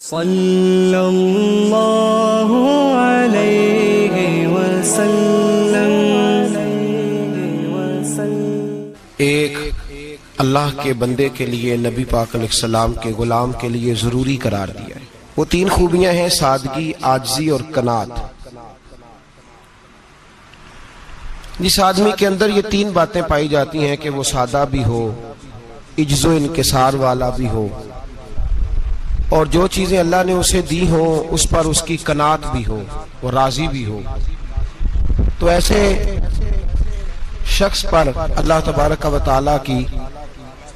صلی اللہ علیہ وسلم۔ ایک اللہ کے بندے کے لیے نبی پاک علیہ السلام کے غلام کے لیے ضروری قرار دیا ہے۔ وہ تین خوبیاں ہیں: سادگی، عاجزی اور قناعت۔ جس آدمی کے اندر یہ تین باتیں پائی جاتی ہیں کہ وہ سادہ بھی ہو، عجز و انکسار والا بھی ہو، اور جو چیزیں اللہ نے اسے دی ہوں اس پر اس کی قناعت بھی ہو، وہ راضی بھی ہو، تو ایسے شخص پر اللہ تبارک و تعالیٰ کی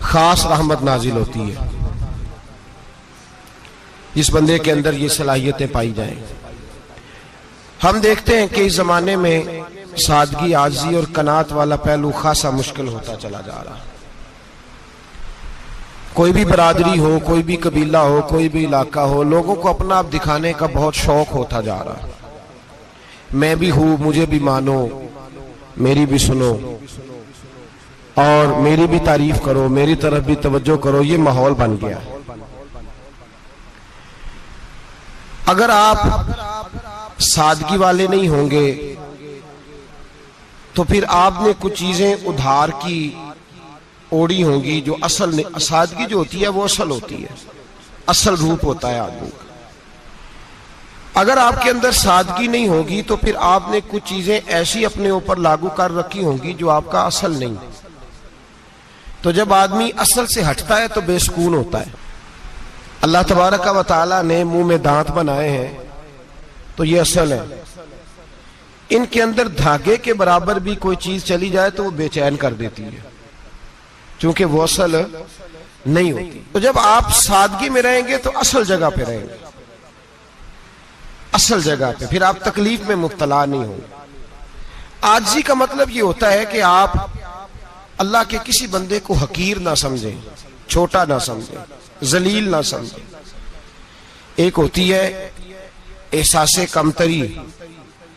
خاص رحمت نازل ہوتی ہے، جس بندے کے اندر یہ صلاحیتیں پائی جائیں۔ ہم دیکھتے ہیں کہ اس زمانے میں سادگی، عاجزی اور قناعت والا پہلو خاصا مشکل ہوتا چلا جا رہا ہے۔ کوئی بھی برادری ہو، کوئی بھی قبیلہ ہو، کوئی بھی علاقہ ہو، لوگوں کو اپنا آپ دکھانے کا بہت شوق ہوتا جا رہا ہے۔ میں بھی ہوں، مجھے بھی مانو، میری بھی سنو، اور میری بھی تعریف کرو، میری طرف بھی توجہ کرو، یہ ماحول بن گیا۔ اگر آپ سادگی والے نہیں ہوں گے تو پھر آپ نے کچھ چیزیں ادھار کی اوڑی ہوں گی جو اصل نہیں۔ سادگی جو ہوتی ہے وہ اصل ہوتی ہے، اصل روپ ہوتا ہے آدمی کا۔ اگر آپ کے اندر سادگی نہیں ہوگی تو پھر آپ نے کچھ چیزیں ایسی اپنے اوپر لاگو کر رکھی ہوں گی جو آپ کا اصل نہیں۔ تو جب آدمی اصل سے ہٹتا ہے تو بے سکون ہوتا ہے۔ اللہ تبارک و تعالیٰ نے منہ میں دانت بنائے ہیں تو یہ اصل ہے۔ ان کے اندر دھاگے کے برابر بھی کوئی چیز چلی جائے تو وہ بے چین کر دیتی ہے، چونکہ وہ اصل نہیں ہوتی۔ تو جب آپ سادگی میں رہیں گے تو اصل جگہ پہ رہیں گے، اصل جگہ پہ، پھر آپ تکلیف میں مبتلا نہیں ہوں گے۔ عاجزی کا مطلب یہ ہوتا ہے کہ آپ اللہ کے کسی بندے کو حقیر نہ سمجھیں، چھوٹا نہ سمجھیں، ذلیل نہ سمجھیں۔ ایک ہوتی ہے احساس کمتری،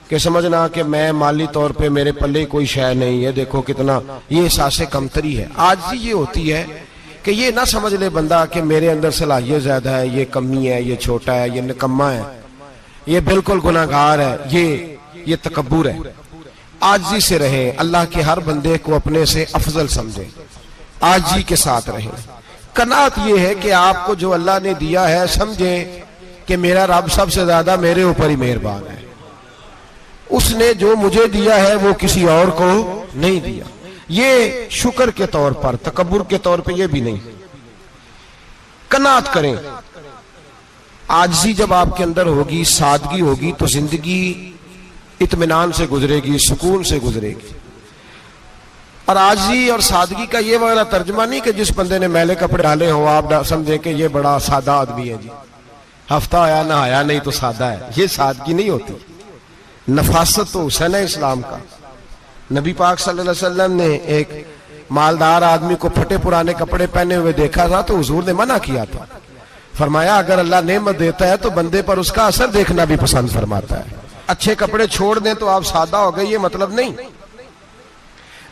کہ سمجھنا کہ میں مالی طور پہ میرے پلے کوئی شے نہیں ہے، دیکھو کتنا، یہ احساس کمتری ہے۔ عاجزی یہ ہوتی ہے کہ یہ نہ سمجھ لے بندہ کہ میرے اندر صلاحیت زیادہ ہے، یہ کمی ہے، یہ چھوٹا ہے، یہ نکما ہے، یہ بالکل گناہگار ہے، یہ تکبر ہے۔ عاجزی سے رہیں، اللہ کے ہر بندے کو اپنے سے افضل سمجھیں، عاجزی کے ساتھ رہیں۔ قناعت یہ ہے کہ آپ کو جو اللہ نے دیا ہے سمجھیں کہ میرا رب سب سے زیادہ میرے اوپر ہی مہربان ہے، اس نے جو مجھے دیا ہے وہ کسی اور کو نہیں دیا۔ یہ شکر کے طور پر، تکبر کے طور پہ یہ بھی نہیں۔ قناعت کریں۔ عاجزی جب آپ کے اندر ہوگی، سادگی ہوگی، تو زندگی اطمینان سے گزرے گی، سکون سے گزرے گی۔ اور عاجزی اور سادگی کا یہ والا ترجمہ نہیں کہ جس بندے نے میلے کپڑے ڈالے ہو آپ سمجھیں کہ یہ بڑا سادہ آدمی ہے، جی ہفتہ آیا نہ آیا نہیں تو سادہ ہے۔ یہ سادگی نہیں ہوتی۔ نفاست تو حسن ہے اسلام کا۔ نبی پاک صلی اللہ علیہ وسلم نے ایک مالدار آدمی کو پھٹے پرانے کپڑے پہنے ہوئے دیکھا تھا تو حضور نے منع کیا تھا، فرمایا اگر اللہ نعمت دیتا ہے تو بندے پر اس کا اثر دیکھنا بھی پسند فرماتا ہے۔ اچھے کپڑے چھوڑ دیں تو آپ سادہ ہو گئے، یہ مطلب نہیں۔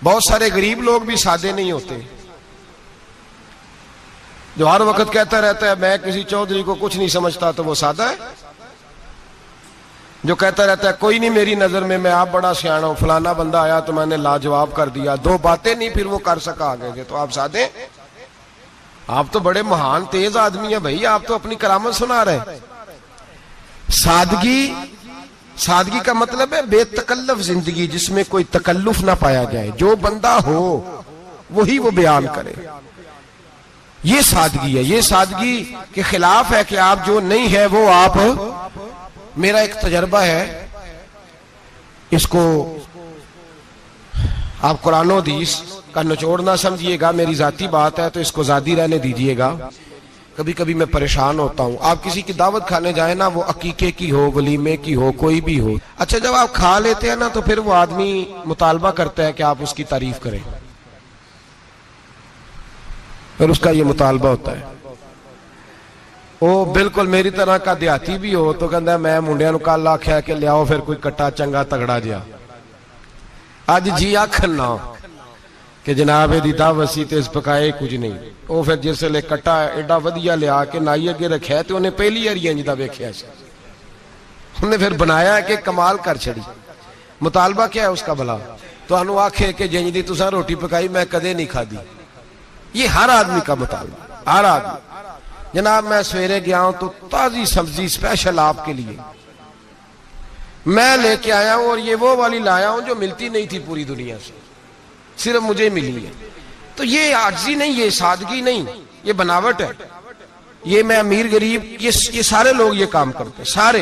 بہت سارے غریب لوگ بھی سادے نہیں ہوتے، جو ہر وقت کہتا رہتا ہے میں کسی چودھری کو کچھ نہیں سمجھتا، تو وہ سادہ ہے۔ جو کہتا رہتا ہے کوئی نہیں میری نظر میں آپ بڑا سیانا ہوں، فلانا بندہ آیا تو میں نے لاجواب کر دیا، دو باتیں نہیں پھر وہ کر سکا آگے سے، تو آپ سادے؟ آپ تو بڑے مہان تیز آدمی ہیں بھائی، آپ تو اپنی کرامت سنا رہے ہیں۔ سادگی کا مطلب ہے بے تکلف زندگی، جس میں کوئی تکلف نہ پایا جائے، جو بندہ ہو وہی وہ بیان کرے، یہ سادگی ہے۔ یہ سادگی کے خلاف ہے کہ آپ جو نہیں ہے وہ آپ۔ میرا ایک تجربہ ہے، اس کو آپ قرآن و حدیث کا نچوڑ نہ سمجھیے گا، میری ذاتی بات ہے تو اس کو ذاتی رہنے دیجیے گا۔ کبھی کبھی میں پریشان ہوتا ہوں، آپ کسی کی دعوت کھانے جائیں نا، وہ عقیقے کی ہو، ولیمے کی ہو، کوئی بھی ہو، اچھا جب آپ کھا لیتے ہیں نا تو پھر وہ آدمی مطالبہ کرتا ہے کہ آپ اس کی تعریف کریں، پھر اس کا یہ مطالبہ ہوتا ہے۔ وہ بالکل میری طرح کا دیہاتی بھی ہو تو کہتا ہے میں منڈیاں نو کل آکھیا کہ لیاؤ پھر کوئی کٹا چنگا تگڑا جیا، اج جی آکھن نہ کہ جناب دی دعوت سی تے اس پکائے کچھ نہیں. وہ پھر جس لے کٹا ایڈا ودیا لیا کے نائی اگے رکھیا تے انہیں پہلی ہری انج دا ویکھیا سی. انہیں پھر بنایا کہ کمال کر چھڑی. مطالبہ کیا ہے اس کا بھلا؟ تو انہوں آکھے کہ جنج دی تساں روٹی پکائی میں کدے نہیں کھا دی. یہ ہر آدمی کا مطالبہ، ہر آدمی. جناب میں سویرے گیا ہوں تو تازی سبزی اسپیشل آپ کے لیے میں لے کے آیا ہوں، اور یہ وہ والی لایا ہوں جو ملتی نہیں تھی پوری دنیا سے، صرف مجھے ملی ہے. تو یہ عاجزی نہیں، یہ سادگی نہیں، یہ بناوٹ ہے. یہ میں امیر غریب یہ سارے لوگ یہ کام کرتے ہیں. سارے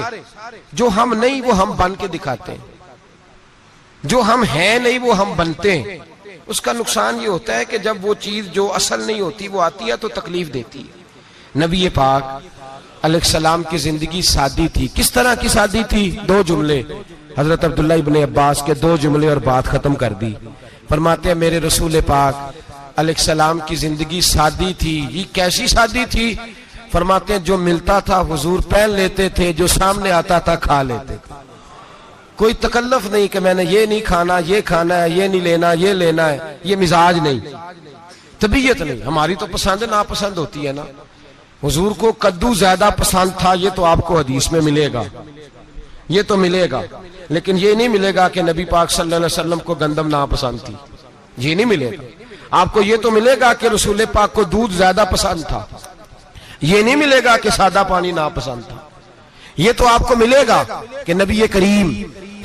جو ہم نہیں وہ ہم بن کے دکھاتے ہیں، جو ہم ہیں نہیں وہ ہم بنتے ہیں. اس کا نقصان یہ ہوتا ہے کہ جب وہ چیز جو اصل نہیں ہوتی وہ آتی ہے تو تکلیف دیتی ہے. نبی پاک علیہ السلام کی زندگی سادی تھی. کس طرح کی سادی تھی؟ 2 جملے حضرت عبداللہ ابن عباس کے 2 جملے اور بات ختم کر دی. فرماتے ہیں میرے رسول پاک علیہ السلام کی زندگی سادی تھی. یہ کیسی سادی تھی؟ فرماتے ہیں جو ملتا تھا حضور پہن لیتے تھے، جو سامنے آتا تھا کھا لیتے تھے. کوئی تکلف نہیں کہ میں نے یہ نہیں کھانا، یہ کھانا ہے، یہ نہیں لینا، یہ لینا ہے. یہ مزاج نہیں، طبیعت نہیں. ہماری تو پسند ناپسند ہوتی ہے نا. حضور کو کدو زیادہ پسند تھا، یہ تو آپ کو حدیث میں ملے گا، یہ تو ملے گا. لیکن یہ نہیں ملے گا کہ نبی پاک صلی اللہ علیہ وسلم کو گندم ناپسند تھی. یہ نہیں ملے گا. آپ کو یہ تو ملے گا کہ رسول پاک کو دودھ زیادہ پسند تھا. یہ نہیں ملے گا کہ سادہ پانی ناپسند تھا. یہ تو آپ کو ملے گا کہ نبی کریم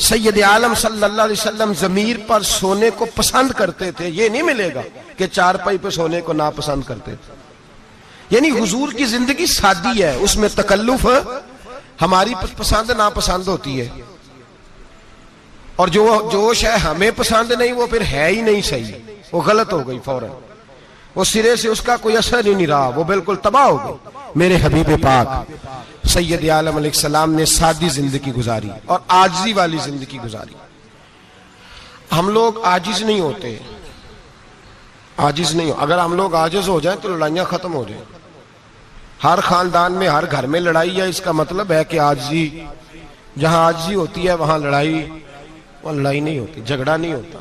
سید عالم صلی اللہ علیہ وسلم ضمیر پر سونے کو پسند کرتے تھے. یہ نہیں ملے گا کہ چارپائی پہ سونے کو ناپسند کرتے تھے. یعنی حضور کی زندگی سادی ہے، اس میں تکلف ہماری پسند ناپسند ہوتی ہے، اور جو شے ہمیں پسند نہیں وہ پھر ہے ہی نہیں صحیح، وہ غلط ہو گئی فوراً. وہ سرے سے اس کا کوئی اثر ہی نہیں رہا، وہ بالکل تباہ ہو گئی. میرے حبیب پاک سید عالم علیہ السلام نے سادی زندگی گزاری اور عاجزی والی زندگی گزاری. ہم لوگ عاجز نہیں ہوتے، عاجز نہیں ہو. اگر ہم لوگ عاجز ہو جائیں تو لڑائیاں ختم ہو جائیں. ہر خاندان میں ہر گھر میں لڑائی ہے. اس کا مطلب ہے کہ عاجزی، جہاں عاجزی ہوتی ہے وہاں لڑائی نہیں ہوتی، جھگڑا نہیں ہوتا.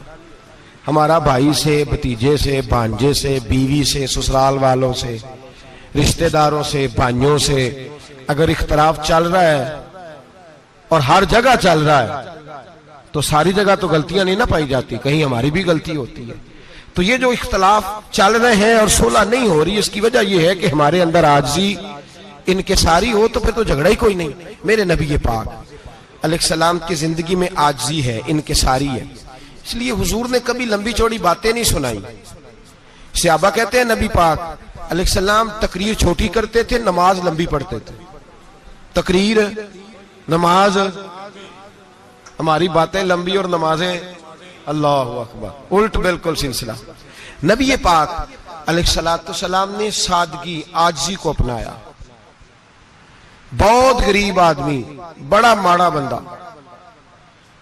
ہمارا بھائی سے، بھتیجے سے، بھانجے سے، بیوی سے، سسرال والوں سے، رشتہ داروں سے، بھائیوں سے اگر اختلاف چل رہا ہے اور ہر جگہ چل رہا ہے تو ساری جگہ تو غلطیاں نہیں نہ پائی جاتی، کہیں ہماری بھی غلطی ہوتی ہے. تو یہ جو اختلاف چل رہے ہیں اور صلح نہیں ہو رہی، اس کی وجہ یہ ہے کہ ہمارے اندر عاجزی انکساری ہو، تو پھر تو جھگڑا ہی کوئی نہیں. میرے نبی پاک علیہ السلام کی زندگی میں عاجزی ہے، انکساری ہے. اس لیے حضور نے کبھی لمبی چوڑی باتیں نہیں سنائی. صحابہ کہتے ہیں نبی پاک علیہ السلام تقریر چھوٹی کرتے تھے، نماز لمبی پڑھتے تھے. تقریر، نماز، ہماری باتیں لمبی اور نمازیں اللہ اکبر الٹ بالکل سلسلہ. نبی پاک علیہ السلام نے سادگی، عاجزی کو اپنایا. بہت غریب آدمی، بڑا ماڑا بندہ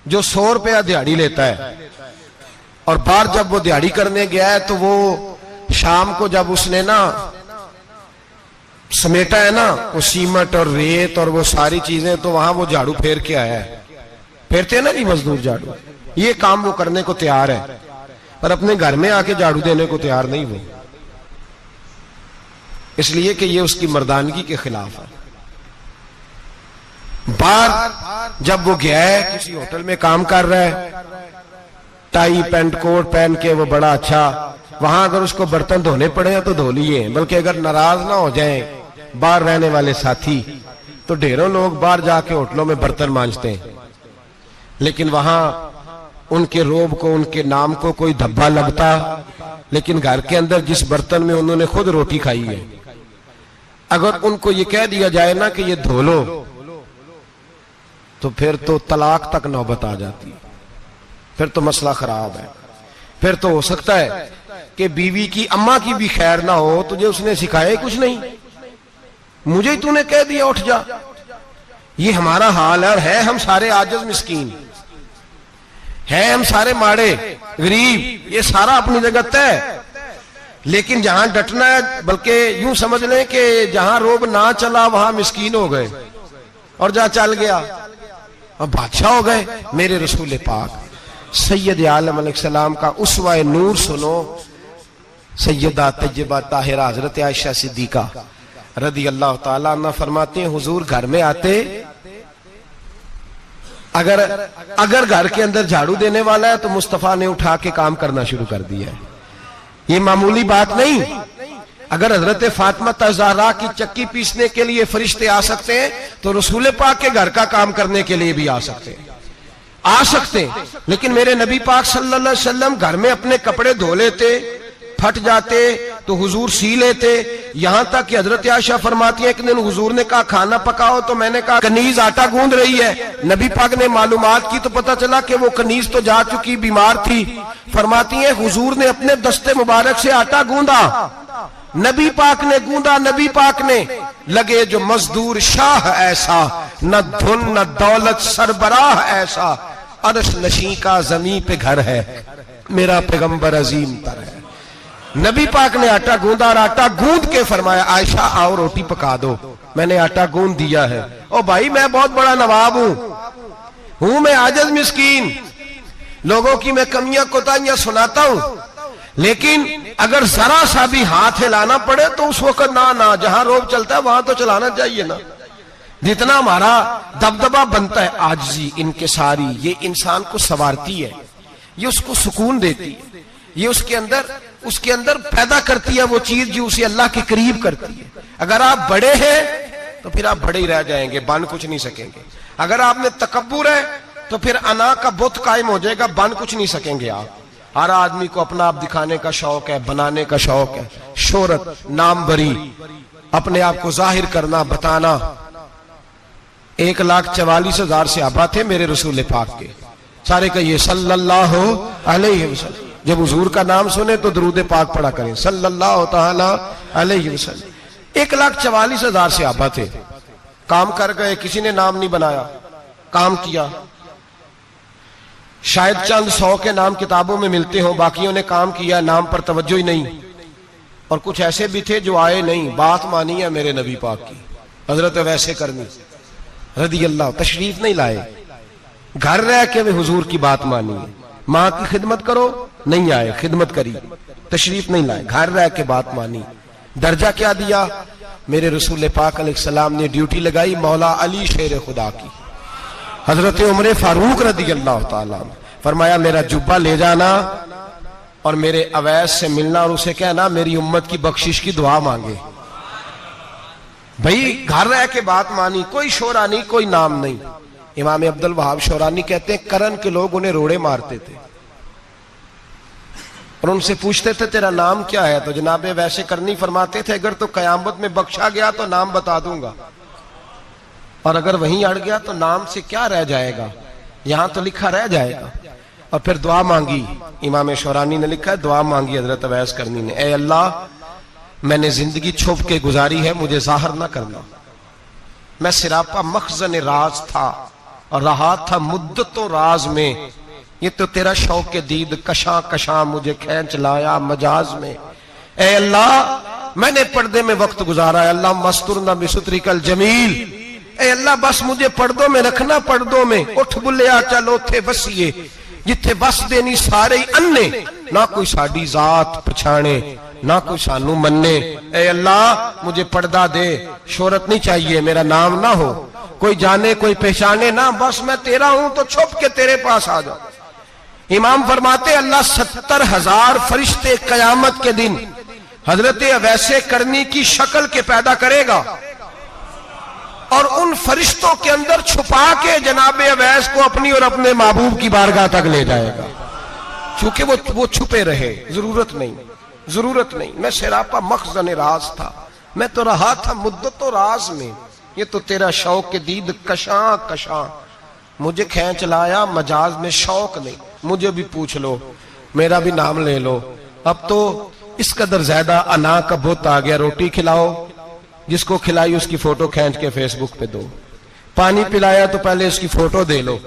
جو 100 روپیہ دیہڑی لیتا ہے، اور باہر جب وہ دیہڑی کرنے گیا ہے تو وہ شام کو جب اس نے نا سمیٹا ہے نا وہ سیمنٹ اور ریت اور وہ ساری چیزیں، تو وہاں وہ جھاڑو پھیر کے آیا ہے. پھیرتے ہیں نا جی مزدور جھاڑو، یہ کام وہ کرنے کو تیار ہے، پر اپنے گھر میں آ کے جھاڑو دینے کو تیار نہیں ہوئے، اس لیے کہ یہ اس کی مردانگی کے خلاف ہے. باہر جب وہ گیا ہے، کسی ہوٹل میں کام کر رہا ہے، ٹائی پینٹ کوٹ پہن کے وہ بڑا اچھا، وہاں اگر اس کو برتن دھونے پڑے تو دھو لیے. بلکہ اگر ناراض نہ ہو جائیں باہر رہنے والے ساتھی تو ڈھیروں لوگ باہر جا کے ہوٹلوں میں برتن مانجتے ہیں، لیکن وہاں ان کے روب کو، ان کے نام کو کوئی دھبا لگتا. لیکن گھر کے اندر جس برتن میں انہوں نے خود روٹی کھائی ہے، اگر ان کو یہ کہہ دیا جائے نا کہ یہ دھو لو، تو پھر تو طلاق تک نوبت آ جاتی، پھر تو مسئلہ خراب ہے. پھر تو ہو سکتا ہے کہ بیوی کی اماں کی بھی خیر نہ ہو، تجھے اس نے سکھایا ہی کچھ نہیں، مجھے ہی تو نے کہہ دیا اٹھ جا. یہ ہمارا حال ہے، اور ہے ہم سارے عاجز مسکین، ہے ہم سارے ماڑے غریب، یہ سارا اپنی جگہ طے. لیکن جہاں ڈٹنا ہے، بلکہ یوں سمجھ لیں کہ جہاں روب نہ چلا وہاں مسکین ہو گئے، اور جہاں چل گیا اور بادشاہ ہو گئے. میرے رسول پاک سید عالم علیہ السلام کا اسوہ نور سنو، سیدہ طیبہ طاہرہ حضرت عائشہ صدیقہ رضی اللہ تعالیٰ عنہ فرماتے ہیں حضور گھر میں آتے، اگر گھر کے اندر جھاڑو دینے والا ہے تو مصطفیٰ نے اٹھا کے کام کرنا شروع کر دیا ہے. یہ معمولی بات نہیں. اگر حضرت فاطمہ زہرا کی چکی پیسنے کے لیے فرشتے آ سکتے ہیں تو رسول پاک کے گھر کا کام کرنے کے لیے بھی آ سکتے ہیں. لیکن میرے نبی پاک صلی اللہ علیہ وسلم گھر میں اپنے کپڑے دھو لیتے، پھٹ جاتے تو حضور سی لیتے. یہاں تک کہ حضرت عائشہ فرماتی ہے ایک دن حضور نے کہا کھانا پکاؤ تو میں نے کہا کنیز آٹا گوندھ رہی ہے. نبی پاک نے معلومات کی تو پتہ چلا کہ وہ کنیز تو جا چکی، بیمار تھی. فرماتی ہیں حضور نے اپنے دستے مبارک سے آٹا گوندھا، نبی پاک نے گوندا، نبی پاک نے. لگے جو مزدور شاہ ایسا، نہ دھن نہ دولت سربراہ ایسا، عرش نشیں کا زمین پہ گھر ہے، میرا پیغمبر عظیم تر ہے. نبی پاک نے آٹا گوندا اور آٹا گوند کے فرمایا عائشہ آؤ روٹی پکا دو. میں نے آٹا گوند دیا ہے. او بھائی میں بہت بڑا نواب ہوں میں عاجز مسکین، لوگوں کی میں کمیاں کوتاہیاں سناتا ہوں، لیکن اگر ذرا سا بھی ہاتھ ہلانا پڑے تو اس وقت نہ جہاں روب چلتا ہے وہاں تو چلانا چاہیے نا. جتنا ہمارا دبدبا بنتا ہے عاجزی انکساری، یہ انسان کو سنوارتی ہے، یہ اس کو سکون دیتی ہے، یہ اس کے اندر پیدا کرتی ہے وہ چیز جو اسے اللہ کے قریب کرتی ہے. اگر آپ بڑے ہیں تو پھر آپ بڑے ہی رہ جائیں گے، بن کچھ نہیں سکیں گے. اگر آپ میں تکبر ہے تو پھر انا کا بت قائم ہو جائے گا، بن کچھ نہیں سکیں گے آپ. ہر آدمی کو اپنا آپ دکھانے کا شوق ہے، بنانے کا شوق ہے، شہرت، نام بری، اپنے آپ کو ظاہر کرنا، بتانا. 1,44,000 صحابہ تھے میرے رسول پاک کے، سارے کہیے صلی اللہ علیہ وسلم. جب حضور کا نام سنے تو درود پاک پڑھا کریں صلی اللہ تعالی علیہ وسلم. 1,44,000 صحابہ تھے. کام کر گئے، کسی نے نام نہیں بنایا، کام کیا. شاید چند 100 کے نام کتابوں میں ملتے ہوں، باقیوں نے کام کیا، نام پر توجہ ہی نہیں. اور کچھ ایسے بھی تھے جو آئے نہیں، بات مانی ہے میرے نبی پاک کی. حضرت ویسے کرنی رضی اللہ تشریف نہیں لائے، گھر رہ کے بھی حضور کی بات مانی ہے. ماں کی خدمت کرو، نہیں آئے، خدمت کری، تشریف نہیں لائے، گھر رہ کے بات مانی. درجہ کیا دیا میرے رسول پاک علیہ السلام نے؟ ڈیوٹی لگائی مولا علی شیر خدا کی، حضرت عمر فاروق رضی اللہ تعالیٰ. فرمایا میرا جبہ لے جانا اور میرے اویس سے ملنا اور اسے کہنا میری امت کی بخشش کی دعا مانگے. بھئی گھر رہ کے بات مانی، کوئی شورا نہیں، کوئی نام نہیں. امام عبد الوہاب شورانی کہتے ہیں کرن کے لوگ انہیں روڑے مارتے تھے اور ان سے پوچھتے تھے تیرا نام کیا ہے؟ تو جناب ویسے کرنی فرماتے تھے اگر تو قیامت میں بخشا گیا تو نام بتا دوں گا، اور اگر وہیں اڑ گیا تو نام سے کیا رہ جائے گا، یہاں تو لکھا رہ جائے گا. اور پھر دعا مانگی. امام شورانی نے لکھا ہے دعا مانگی حضرت اویس کرنی نے، اے اللہ میں نے زندگی چھپ کے گزاری ہے، مجھے ظاہر نہ کرنا. میں سراپا مخزن راز تھا اور رہا تھا مدتوں راز میں، یہ تو تیرا شوق کے دید کشاں کشاں مجھے کھینچ لایا مجاز میں. اے اللہ میں نے پردے میں وقت گزارا ہے، اللہ مسترنا بسترک الجمیل. اے اللہ بس مجھے پردوں میں رکھنا، پردوں میں. اٹھ بلیا چلو تھے بسیے جتھے بس دینی سارے انے، نہ کوئی ساڈی ذات پچھانے نہ کوئی سانو مننے. اے اللہ مجھے پردہ دے، شہرت نہیں چاہیے، میرا نام نہ ہو، کوئی جانے کوئی پہچانے نہ، بس میں تیرا ہوں تو چھپ کے تیرے پاس آ جاؤ. امام فرماتے اللہ 70,000 فرشتے قیامت کے دن حضرت اویس کرنی کی شکل کے پیدا کرے گا اور ان فرشتوں کے اندر چھپا کے جناب اویس کو اپنی اور اپنے محبوب کی بارگاہ تک لے جائے گا. چونکہ وہ چھپے رہے، ضرورت نہیں. میں سراپا مخزن راز تھا، میں تو رہا تھا مدتوں راز میں، یہ تو تیرا شوق کے دید کشاں کشاں مجھے کھینچ لایا مجاز میں. شوق نہیں، مجھے بھی پوچھ لو، میرا بھی نام لے لو. اب تو اس قدر زیادہ انا کا بت آ گیا. روٹی کھلاؤ، جس کو کھلائی اس کی فوٹو کھینچ کے فیس بک پہ دو. پانی پلایا تو پہلے اس کی فوٹو دے لو.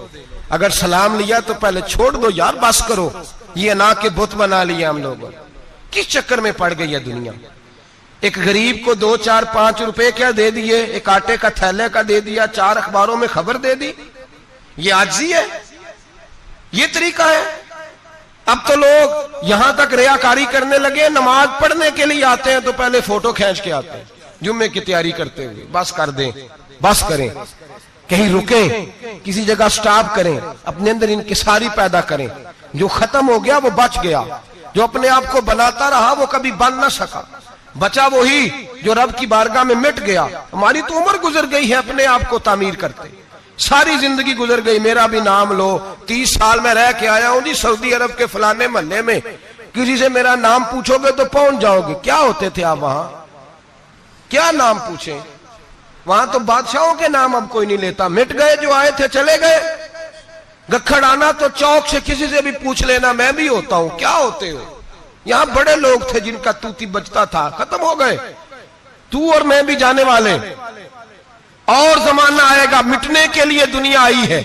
اگر سلام لیا تو پہلے چھوڑ دو یار، بس کرو. یہ انا کے بت بنا لیا ہم لوگوں. کس چکر میں پڑ گئی ہے دنیا؟ ایک غریب کو 2 4 5 روپے کیا دے دیے، ایک آٹے کا تھیلے کا دے دیا، 4 اخباروں میں خبر دے دی. یہ عاجزی ہے؟ یہ طریقہ ہے. اب تو لوگ یہاں تک ریاکاری کرنے لگے, نماز پڑھنے کے لیے آتے ہیں تو پہلے فوٹو کھینچ کے آتے ہیں جمعے کی تیاری کرتے ہوئے. بس کر دیں, بس کریں, کہیں رکیں, کسی جگہ سٹاپ کریں, اپنے اندر انکساری پیدا کریں. جو ختم ہو گیا وہ بچ گیا, جو اپنے آپ کو بناتا رہا وہ کبھی بن نہ سکا. بچا وہی جو رب کی بارگاہ میں مٹ گیا. ہماری تو عمر گزر گئی ہے اپنے آپ کو تعمیر کرتے, ساری زندگی گزر گئی. میرا بھی نام لو, 30 سال میں رہ کے آیا ہوں جی سعودی عرب کے فلانے محلے میں, کسی سے میرا نام پوچھو گے تو پہنچ جاؤ گے. کیا ہوتے تھے آپ وہاں, کیا نام پوچھیں؟ وہاں تو بادشاہوں کے نام اب کوئی نہیں لیتا, مٹ گئے, جو آئے تھے چلے گئے. گکھڑ آنا تو چوک سے کسی سے بھی پوچھ لینا میں بھی ہوتا ہوں, کیا ہوتے ہو. یہاں بڑے لوگ تھے جن کا توتی بچتا تھا, ختم ہو گئے. تو اور میں بھی جانے والے, اور زمانہ آئے گا. مٹنے کے لیے دنیا آئی ہے.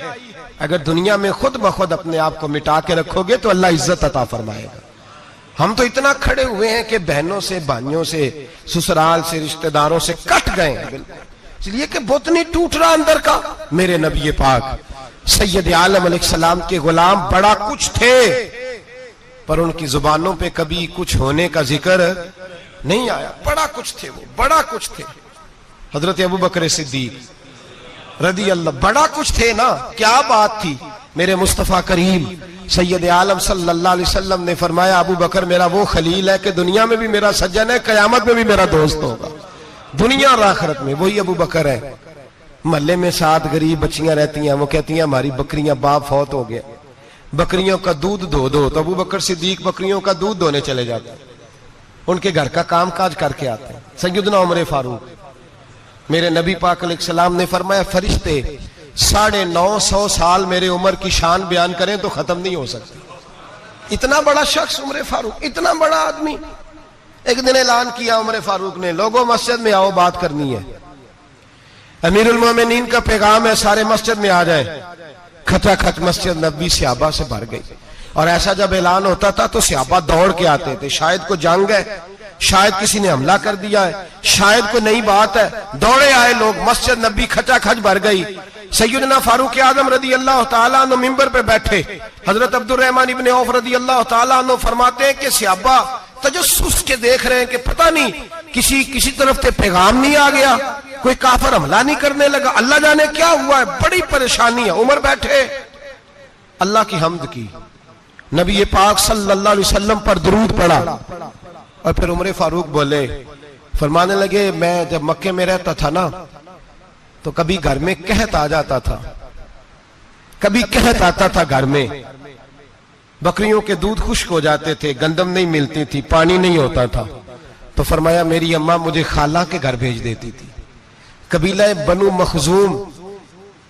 اگر دنیا میں خود بخود اپنے آپ کو مٹا کے رکھو گے تو اللہ عزت عطا فرمائے گا. ہم تو اتنا کھڑے ہوئے ہیں کہ بہنوں سے, بھائیوں سے, سسرال سے, رشتہ داروں سے کٹ گئے ہیں, اس لیے کہ بت نہیں ٹوٹ رہا اندر کا. میرے نبی پاک سید عالم علیہ السلام کے غلام بڑا کچھ تھے, پر ان کی زبانوں پہ کبھی کچھ ہونے کا ذکر نہیں آیا. بڑا کچھ تھے وہ, بڑا کچھ تھے. حضرت ابو بکر صدیق رضی اللہ, بڑا کچھ تھے نا, کیا بات تھی. میرے مصطفیٰ کریم سید عالم صلی اللہ علیہ وسلم نے فرمایا ابو بکر میرا وہ خلیل ہے کہ دنیا میں بھی میرا سجن ہے, قیامت میں بھی میرا دوست ہوگا. دنیا اور آخرت میں وہی ابو بکر ہے. محلے میں 7 غریب بچیاں رہتی ہیں, وہ کہتی ہیں ہماری بکریاں, باپ فوت ہو گیا, بکریوں کا دودھ دھو دو. تو ابو بکر صدیق بکریوں کا دودھ دھونے چلے جاتے ہیں, ان کے گھر کا کام کاج کر کے آتے ہیں. سیدنا عمر فاروق, میرے نبی پاک علیہ السلام نے فرمایا فرشتے 950 سال میرے عمر کی شان بیان کریں تو ختم نہیں ہو سکتی. اتنا بڑا شخص عمر فاروق, اتنا بڑا آدمی. ایک دن اعلان کیا عمر فاروق نے, لوگوں مسجد میں آؤ, بات کرنی ہے. امیر المومنین کا پیغام ہے, سارے مسجد میں آ جائیں. کھچا کھچ مسجد نبی صحابہ سے بھر گئی. اور ایسا جب اعلان ہوتا تھا تو صحابہ دوڑ کے آتے تھے, شاید کو جنگ ہے, شاید کسی نے حملہ کر دیا ہے, شاید کوئی نئی بات ہے. دوڑے آئے لوگ, مسجد نبی کھچا کھچ بھر گئی. سیدنا فاروق اعظم رضی اللہ تعالیٰ عنہ منبر پہ بیٹھے. حضرت عبد الرحمن ابن عوف رضی اللہ تعالیٰ عنہ فرماتے ہیں کہ صحابہ تجسس کے دیکھ رہے ہیں کہ پتہ نہیں کسی طرف سے پیغام نہیں آ گیا, کوئی کافر حملہ نہیں کرنے لگا, اللہ جانے کیا ہوا ہے, بڑی پریشانی ہے. عمر بیٹھے, اللہ کی حمد کی, نبی پاک صلی اللہ علیہ وسلم پر درود پڑھا, اور پھر عمر فاروق بولے, فرمانے لگے میں جب مکے میں رہتا تھا نا تو کبھی گھر میں قحط آ جاتا تھا, کبھی قحط آتا تھا گھر میں, بکریوں کے دودھ خشک ہو جاتے تھے, گندم نہیں ملتی تھی, پانی نہیں ہوتا تھا. تو فرمایا میری اماں مجھے خالہ کے گھر بھیج دیتی تھی. قبیلہ بنو مخزوم,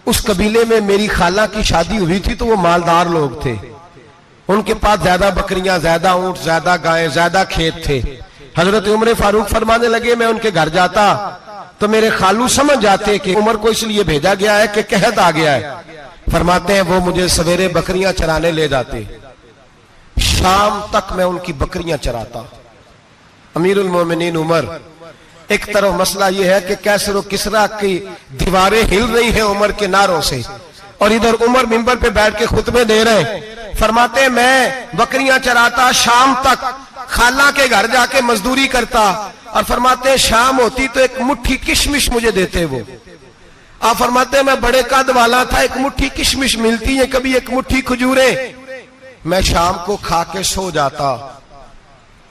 اس قبیلے میں میری خالہ کی شادی ہوئی تھی تو وہ مالدار لوگ تھے, ان کے پاس زیادہ بکریاں, زیادہ اونٹ, زیادہ گائیں, زیادہ کھیت تھے. حضرت عمر فاروق فرمانے لگے میں ان کے گھر جاتا تو میرے خالو سمجھ جاتے کہ عمر کو اس لیے بھیجا گیا ہے کہ قحط آ گیا ہے. فرماتے ہیں وہ مجھے سویرے بکریاں چرانے لے جاتے, شام تک میں ان کی بکریاں چراتا. امیر المومنین عمر, ایک طرف مسئلہ یہ ہے کہ کیسر و کسرا کی دیواریں ہل رہی ہیں عمر کے نعروں سے, اور ادھر عمر منبر پہ بیٹھ کے خطبے دے رہے ہیں. فرماتے ہیں میں بکریاں چراتا, شام تک خالہ کے گھر جا کے مزدوری کرتا, اور فرماتے ہیں شام ہوتی تو ایک مٹھی کشمش مجھے دیتے وہ. آپ فرماتے ہیں میں بڑے قد والا تھا, ایک مٹھی کشمش ملتی ہے, کبھی ایک مٹھی کھجوریں, میں شام کو کھا کے سو جاتا.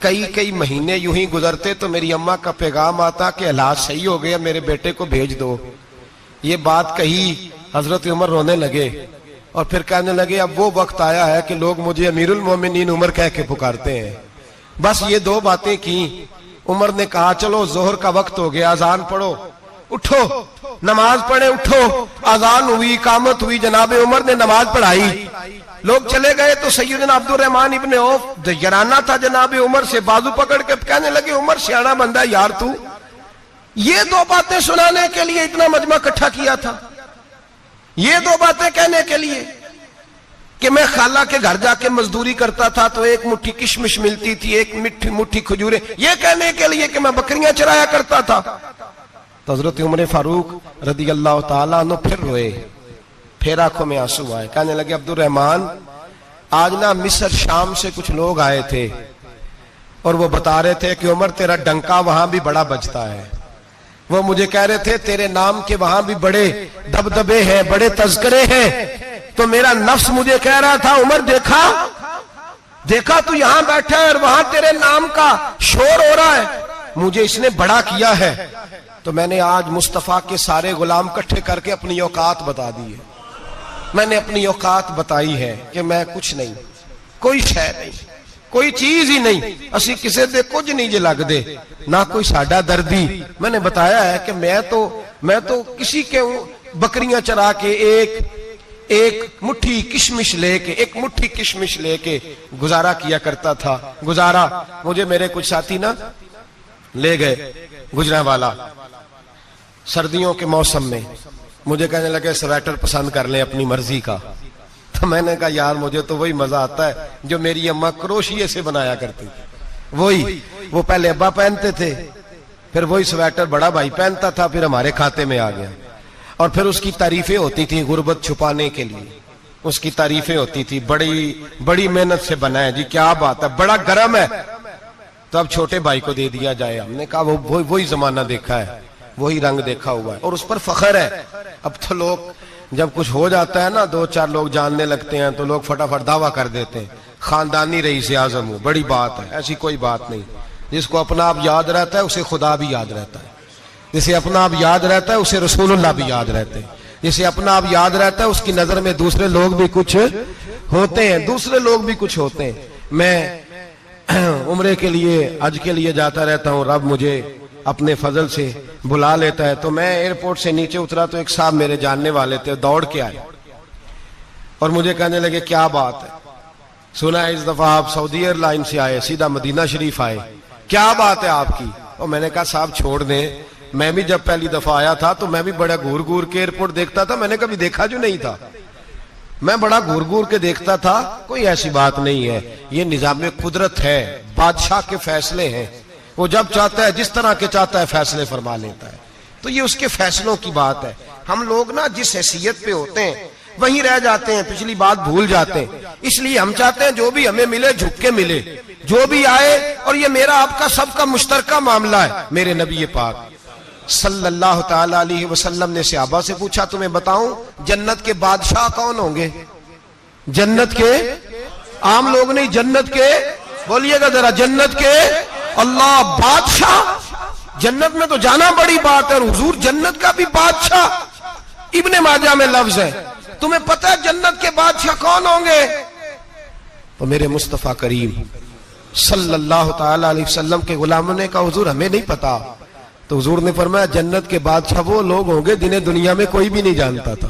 کئی مہینے یوں ہی گزرتے تو میری اماں کا پیغام آتا کہ علاج صحیح ہو گیا, میرے بیٹے کو بھیج دو. یہ بات کہی, حضرت عمر رونے لگے, اور پھر کہنے لگے اب وہ وقت آیا ہے کہ لوگ مجھے امیر المومنین عمر کہہ کے پکارتے ہیں. بس یہ 2 باتیں کی. عمر نے کہا چلو ظہر کا وقت ہو گیا, اذان پڑھو, اٹھو نماز پڑھے, اٹھو. اذان ہوئی, اقامت ہوئی, جناب عمر نے نماز پڑھائی, لوگ چلے گئے تو سیدنا عبد الرحمن ابن عوف یارانہ تھا جناب عمر سے, بازو پکڑ کے کہنے لگے عمر سیاڑا بندہ یار تو, یہ 2 باتیں سنانے کے لیے اتنا مجمع اکٹھا کیا تھا, یہ 2 باتیں کہنے کے لیے کہ میں خالہ کے گھر جا کے مزدوری کرتا تھا تو ایک مٹھی کشمش ملتی تھی, ایک مٹھی کھجوریں, یہ کہنے کے لیے کہ میں بکریاں چرایا کرتا تھا. تو حضرت عمر فاروق رضی اللہ تعالیٰ عنہ پھر روئے, پھر آنکھوں میں آنسو آئے, کہنے لگے عبد الرحمن آج نا مصر شام سے کچھ لوگ آئے تھے اور وہ بتا رہے تھے کہ عمر تیرا ڈنکا وہاں بھی بڑا بجتا ہے. وہ مجھے کہہ رہے تھے تیرے نام کے وہاں بھی بڑے دبدبے ہیں, بڑے تذکرے ہیں. تو میرا نفس مجھے کہہ رہا تھا عمر دیکھا تو یہاں بیٹھا ہے اور وہاں تیرے نام کا شور ہو رہا ہے, مجھے اس نے بڑا کیا ہے. تو میں نے آج مصطفیٰ کے سارے غلام اکٹھے کر کے اپنی اوقات بتا دی ہے. میں نے اپنی اوقات بتائی ہے کہ میں کچھ نہیں, کوئی شے نہیں, کوئی چیز ہی نہیں. اسی کسے دے کچھ نہیں جے لگ دے, نہ کوئی ساڈا دردی. میں نے بتایا ہے کہ میں تو کسی کے بکریاں چرا کے ایک مٹھی کشمش لے کے گزارا کیا کرتا تھا. مجھے میرے کچھ ساتھی نا لے گئے گجرانوالا سردیوں کے موسم میں, مجھے کہنے لگے سویٹر پسند کر لیں اپنی مرضی کا. تو میں نے کہا یار مجھے تو وہی مزہ آتا ہے جو میری اماں کروشیے سے بنایا کرتی تھی. وہ پہلے ابا پہنتے تھے, پھر وہی سویٹر بڑا بھائی پہنتا تھا, پھر ہمارے کھاتے میں آ گیا. اور پھر اس کی تعریفیں ہوتی تھی غربت چھپانے کے لیے, اس کی تعریفیں ہوتی تھی بڑی محنت سے بنا ہے جی, کیا بات ہے, بڑا گرم ہے. تو اب چھوٹے بھائی کو دے دیا جائے. ہم نے کہا وہی زمانہ دیکھا ہے, وہی رنگ دیکھا ہوا ہے اور اس پر فخر ہے. اب تو لوگ جب کچھ ہو جاتا ہے نا, 2-4 لوگ جاننے لگتے ہیں تو لوگ فٹافٹ دعویٰ کر دیتے ہیں خاندانی رئیس اعظم ہوں, بڑی بات ہے. ایسی کوئی بات نہیں. جس کو اپنا آپ یاد رہتا ہے اسے خدا بھی یاد رہتا ہے, جسے اپنا آپ یاد رہتا ہے اسے رسول اللہ بھی یاد رہتے ہیں, جسے اپنا آپ یاد رہتا ہے اس کی نظر میں دوسرے لوگ بھی کچھ ہوتے ہیں. میں عمرے کے لیے حج کے لیے جاتا رہتا ہوں, رب مجھے اپنے فضل سے بلا لیتا ہے. تو میں ایئرپورٹ سے نیچے اترا تو ایک صاحب میرے جاننے والے تھے, دوڑ کے آئے اور مجھے کہنے لگے کیا بات ہے, سنا ہے اس دفعہ آپ سعودی ایئر لائن سے آئے, سیدھا مدینہ شریف آئے, کیا بات ہے آپ کی. اور میں نے کہا صاحب چھوڑ دیں, میں بھی جب پہلی دفعہ آیا تھا تو میں بھی بڑا گور کے ایئرپورٹ دیکھتا تھا, میں نے کبھی دیکھا جو نہیں تھا, میں بڑا گور کے دیکھتا تھا. کوئی ایسی بات نہیں ہے, یہ نظام قدرت ہے, بادشاہ کے فیصلے ہیں, وہ جب چاہتا ہے جس طرح کے چاہتا ہے فیصلے فرما لیتا ہے. تو یہ اس کے فیصلوں کی بات ہے. ہم لوگ نا جس حیثیت پہ ہوتے ہیں وہیں رہ جاتے ہیں, پچھلی بات بھول جاتے ہیں. اس لیے ہم چاہتے ہیں جو بھی ہمیں ملے جھک کے ملے, جو بھی آئے, اور یہ میرا آپ کا سب کا مشترکہ معاملہ ہے. میرے نبی پاک صلی اللہ تعالی علیہ وسلم نے صحابہ سے پوچھا تمہیں بتاؤں جنت کے بادشاہ کون ہوں گے؟ جنت کے عام لوگ نہیں, جنت کے, بولیے گا ذرا, جنت کے اللہ بادشاہ. جنت میں تو جانا بڑی بات ہے, اور حضور جنت کا بھی بادشاہ. ابن ماجہ میں لفظ ہے. تمہیں پتہ ہے جنت کے بادشاہ کون ہوں گے؟ تو میرے مصطفیٰ کریم صلی اللہ تعالی علیہ وسلم کے غلاموں نے کہا حضور ہمیں نہیں پتا. تو حضور نے فرمایا جنت کے بادشاہ وہ لوگ ہوں گے جنہیں دنیا میں کوئی بھی نہیں جانتا تھا,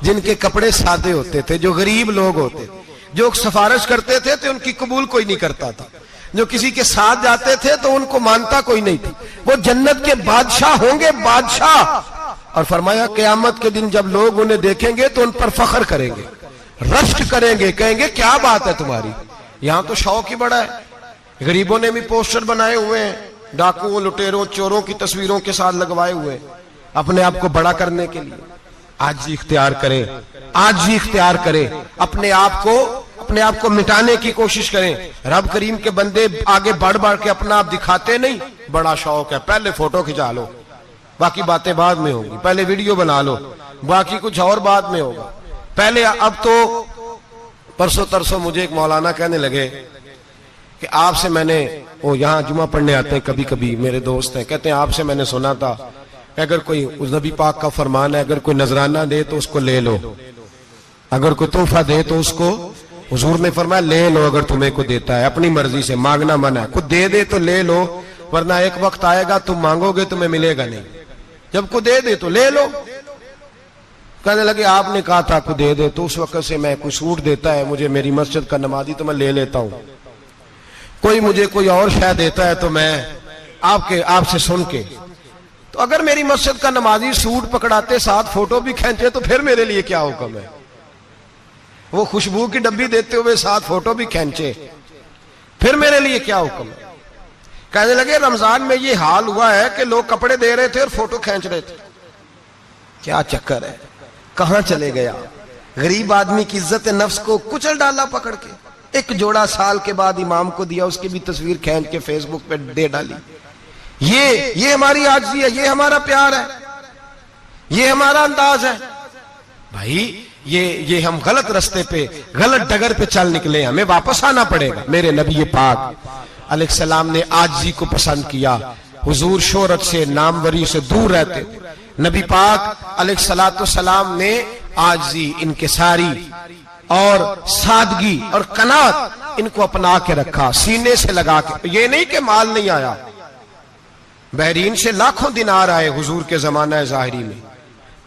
جن کے کپڑے سادے ہوتے تھے, جو غریب لوگ ہوتے, جو سفارش کرتے تھے تو ان کی قبول کوئی نہیں کرتا تھا, جو کسی کے ساتھ جاتے تھے تو ان کو مانتا کوئی نہیں تھا. وہ جنت کے بادشاہ ہوں گے, بادشاہ. اور فرمایا قیامت کے دن جب لوگ انہیں دیکھیں گے تو ان پر فخر کریں گے, رشک کریں گے, کہیں گے کیا بات ہے تمہاری. یہاں تو شوق ہی بڑا ہے. غریبوں نے بھی پوسٹر بنائے ہوئے ہیں, ڈاکوؤں, لٹیروں, چوروں کی تصویروں کے ساتھ لگوائے ہوئے, اپنے آپ کو بڑا کرنے کے لیے. آج اختیار کریں, اپنے آپ کو مٹانے کی کوشش کریں. رب کریم کے بندے آگے بڑھ کے اپنا آپ دکھاتے نہیں. بڑا شوق ہے, پہلے فوٹو کھچا لو, باقی باتیں بعد میں ہوں گی. پہلے ویڈیو بنا لو, باقی کچھ اور بعد میں ہوگا. پہلے اب تو پرسوں ترسوں مجھے ایک مولانا کہنے لگے کہ آپ سے میں نے, وہ یہاں جمعہ پڑھنے آتے ہیں کبھی کبھی, میرے دوست ہیں, کہتے ہیں آپ سے میں نے سنا تھا اگر کوئی اس نبی پاک کا فرمان ہے, اگر کوئی نذرانہ دے تو اس کو لے لو, اگر کوئی تحفہ دے تو اس کو, حضور نے فرمایا لے لو اگر تمہیں کو دیتا ہے, اپنی مرضی سے, مانگنا منع ہے. خود دے تو لے لو, ورنہ ایک وقت آئے گا تم مانگو گے تمہیں ملے گا نہیں. جب کو دے دے تو لے لو. کہنے لگے آپ نے کہا تھا کو دے دے, تو اس وقت سے میں کوئی سوٹ دیتا ہے مجھے میری مسجد کا نمازی تو میں لے لیتا ہوں, کوئی مجھے کوئی اور شے دیتا ہے تو میں آپ سے سن کے. تو اگر میری مسجد کا نمازی سوٹ پکڑاتے ساتھ فوٹو بھی کھینچے تو پھر میرے لیے کیا حکم ہے. وہ خوشبو کی ڈبی دیتے ہوئے ساتھ فوٹو بھی کھینچے, پھر میرے لیے کیا حکم ہے. کہنے لگے رمضان میں یہ حال ہوا ہے کہ لوگ کپڑے دے رہے تھے اور فوٹو کھینچ رہے تھے. کیا چکر ہے, کہاں چلے گیا. غریب آدمی کی عزت نفس کو کچل ڈالا پکڑ کے. ایک جوڑا سال کے بعد امام کو دیا, اس کی بھی تصویر کھینچ کے فیس بک پہ دے ڈالی. یہ ہماری عاجزی ہے, یہ ہمارا پیار ہے, یہ ہمارا انداز ہے. بھائی یہ ہم غلط رستے پہ, غلط ڈگر پہ چل نکلے, ہمیں واپس آنا پڑے گا. میرے نبی پاک علیہ السلام نے عاجزی کو پسند کیا. حضور شہرت سے, ناموری سے دور رہتے. نبی پاک علیہ السلام نے عاجزی, انکساری اور سادگی اور قناعت ان کو اپنا کے رکھا, سینے سے لگا کے. یہ نہیں کہ مال نہیں آیا, بحرین سے لاکھوں دینار آئے حضور کے زمانہ ظاہری میں.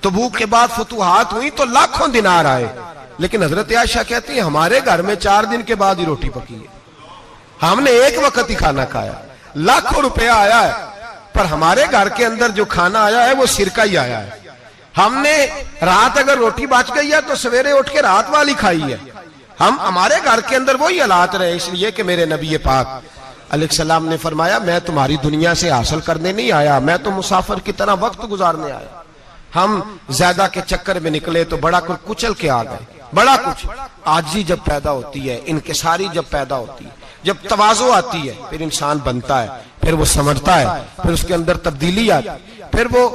تبوک کے بعد فتوحات ہوئی تو لاکھوں دینار آئے, لیکن حضرت عائشہ کہتی ہیں ہمارے گھر میں 4 دن کے بعد ہی روٹی پکی ہے, ہم نے ایک وقت ہی کھانا کھایا. لاکھوں روپیہ آیا ہے, پر ہمارے گھر کے اندر جو کھانا آیا ہے وہ سرکہ ہی آیا ہے. ہم نے رات اگر روٹی بچ گئی ہے تو سویرے اٹھ کے رات والی کھائی ہے. ہمارے گھر کے اندر وہی حالات رہے. اس لیے کہ میرے نبی پاک علیہ السلام نے فرمایا میں تمہاری دنیا سے حاصل کرنے نہیں آیا, میں تو مسافر کی طرح وقت گزارنے آیا. ہم زیادہ کے چکر میں نکلے تو بڑا کچھ کچل کے آ گئے. بڑا کچھ عاجزی جب پیدا ہوتی ہے, انکساری جب پیدا ہوتی ہے, جب تواضع آتی ہے, پھر انسان بنتا ہے, پھر وہ سمجھتا ہے, پھر اس کے اندر تبدیلی آتی, پھر وہ.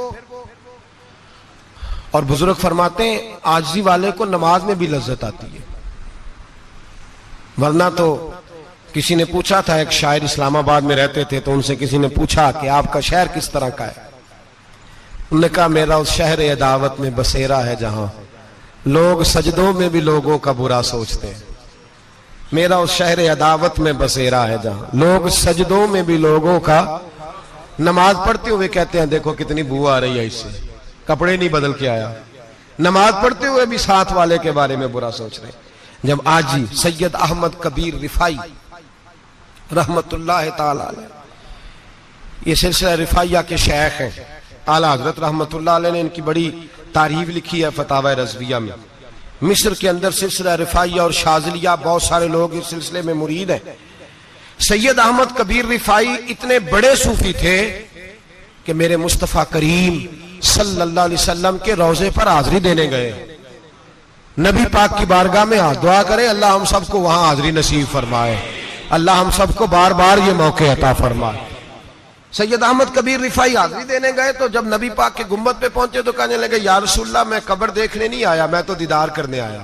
اور بزرگ فرماتے ہیں عاجزی والے کو نماز میں بھی لذت آتی ہے. ورنہ تو کسی نے پوچھا تھا, ایک شاعر اسلام آباد میں رہتے تھے, تو ان سے کسی نے پوچھا کہ آپ کا شہر کس طرح کا ہے. انہوں نے کہا میرا اس شہر عداوت میں بسیرا ہے جہاں لوگ سجدوں میں بھی لوگوں کا برا سوچتے ہیں. میرا اس شہر عداوت میں بسیرا ہے جہاں لوگ سجدوں میں بھی لوگوں کا. نماز پڑھتے ہوئے کہتے ہیں دیکھو کتنی بو آ رہی ہے اس سے, کپڑے نہیں بدل کے آیا. نماز پڑھتے ہوئے بھی ساتھ والے کے بارے میں برا سوچ رہے. جب آجی سید احمد کبیر رفائی رحمت اللہ تعالی علیہ, یہ سلسلہ رفائیہ کے شیخ ہیں, اعلیٰ حضرت رحمت اللہ علیہ نے ان کی بڑی تعریف لکھی ہے فتاوی رضویہ میں. مصر کے اندر سلسلہ رفائیہ اور شاذلیہ بہت سارے لوگ اس سلسلے میں مرید ہیں. سید احمد کبیر رفائی اتنے بڑے صوفی تھے کہ میرے مصطفیٰ کریم صلی اللہ علیہ وسلم کے روضے پر حاضری دینے گئے. نبی پاک کی بارگاہ میں ہاتھ دعا کریں اللہ ہم سب کو وہاں حاضری نصیب فرمائے, اللہ ہم سب کو بار بار یہ موقع عطا فرمائے. سید احمد کبیر رفائی حاضری دینے گئے تو جب نبی پاک کے گنبد پہ پہنچے تو کہنے لگے یا رسول اللہ میں قبر دیکھنے نہیں آیا, میں تو دیدار کرنے آیا.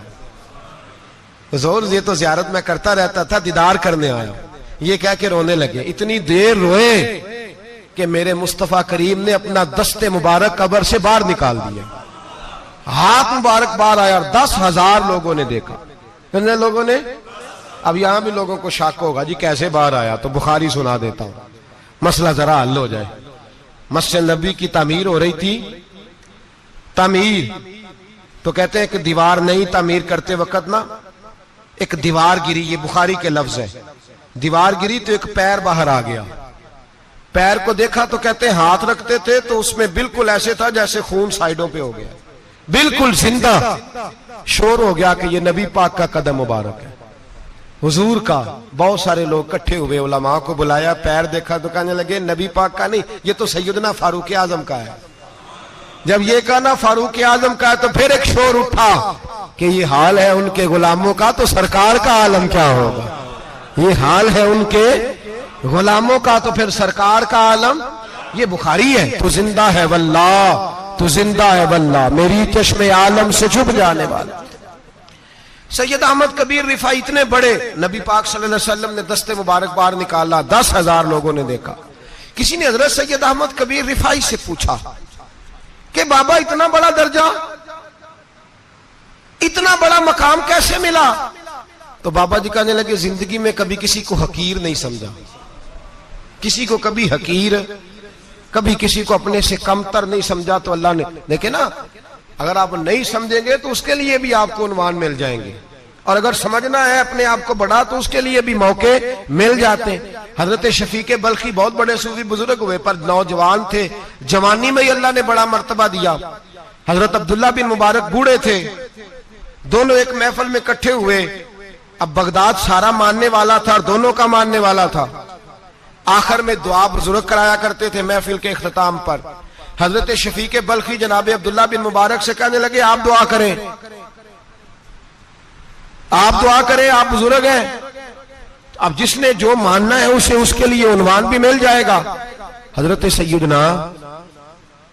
حضور یہ تو زیارت میں کرتا رہتا تھا, دیدار کرنے آیا. یہ کہہ کے رونے لگے. اتنی دیر روئے کہ میرے مصطفیٰ کریم نے اپنا دست مبارک قبر سے باہر نکال دیا, ہاتھ مبارک باہر آیا اور 10,000 لوگوں نے دیکھا. کتنے لوگوں نے؟ اب یہاں بھی لوگوں کو شک ہوگا جی کیسے باہر آیا, تو بخاری سنا دیتا ہوں مسئلہ ذرا حل ہو جائے. مسجد نبی کی تعمیر ہو رہی تھی, تعمیر تو کہتے ہیں کہ دیوار نہیں, تعمیر کرتے وقت نا ایک دیوار گری, یہ بخاری کے لفظ ہے. دیوار گری تو ایک پیر باہر آ گیا. پیر کو دیکھا تو کہتے ہیں ہاتھ رکھتے تھے تو اس میں بالکل ایسے تھا جیسے خون سائیڈوں پہ ہو گیا, بالکل زندہ. شور ہو گیا کہ یہ نبی پاک کا قدم مبارک ہے, حضور کا. بہت سارے لوگ کٹھے ہوئے, علماء کو بلایا, پیر دیکھا تو کہنے لگے نبی پاک کا نہیں, یہ تو سیدنا فاروق اعظم کا ہے. جب یہ کہا نا فاروق اعظم کا ہے تو پھر ایک شور اٹھا کہ یہ حال ہے ان کے غلاموں کا تو سرکار کا عالم کیا ہوگا. یہ حال ہے ان کے غلاموں کا تو پھر سرکار کا عالم. یہ بخاری ہے. تو زندہ ہے واللہ, تو زندہ ہے واللہ, میری چشم عالم سے چھپ جانے والا. سید احمد کبیر رفائی اتنے بڑے, نبی پاک صلی اللہ علیہ وسلم نے دست مبارک باہر نکالا, 10,000 لوگوں نے دیکھا. کسی نے حضرت سید احمد کبیر رفائی سے پوچھا کہ بابا اتنا بڑا درجہ, اتنا بڑا مقام کیسے ملا؟ تو بابا جی کہنے لگے زندگی میں کبھی کسی کو حقیر نہیں سمجھا, کسی کو کبھی حقیر, کبھی کسی کو اپنے سے کمتر نہیں سمجھا. تو اللہ نے دیکھے نا, اگر آپ نہیں سمجھیں گے تو اس کے لیے بھی آپ کو عنوان مل جائیں گے, اور اگر سمجھنا ہے اپنے آپ کو بڑا تو اس کے لیے بھی موقع مل جاتے ہیں. حضرت شفیق بلخی بہت بڑے صوفی بزرگ ہوئے پر نوجوان تھے, جوانی میں ہی اللہ نے بڑا مرتبہ دیا. حضرت عبداللہ بن مبارک بوڑھے تھے, دونوں ایک محفل میں اکٹھے ہوئے. اب بغداد سارا ماننے والا تھا اور دونوں کا ماننے والا تھا. آخر میں دعا بزرگ کرایا کرتے تھے محفل کے اختتام پر. حضرت شفیق بلخی جناب عبداللہ بن مبارک سے کہنے لگے آپ دعا کریں. آپ دعا کریں، آپ بزرگ ہیں. اب جس نے جو ماننا ہے اسے اس کے لیے عنوان بھی مل جائے گا. حضرت سیدنا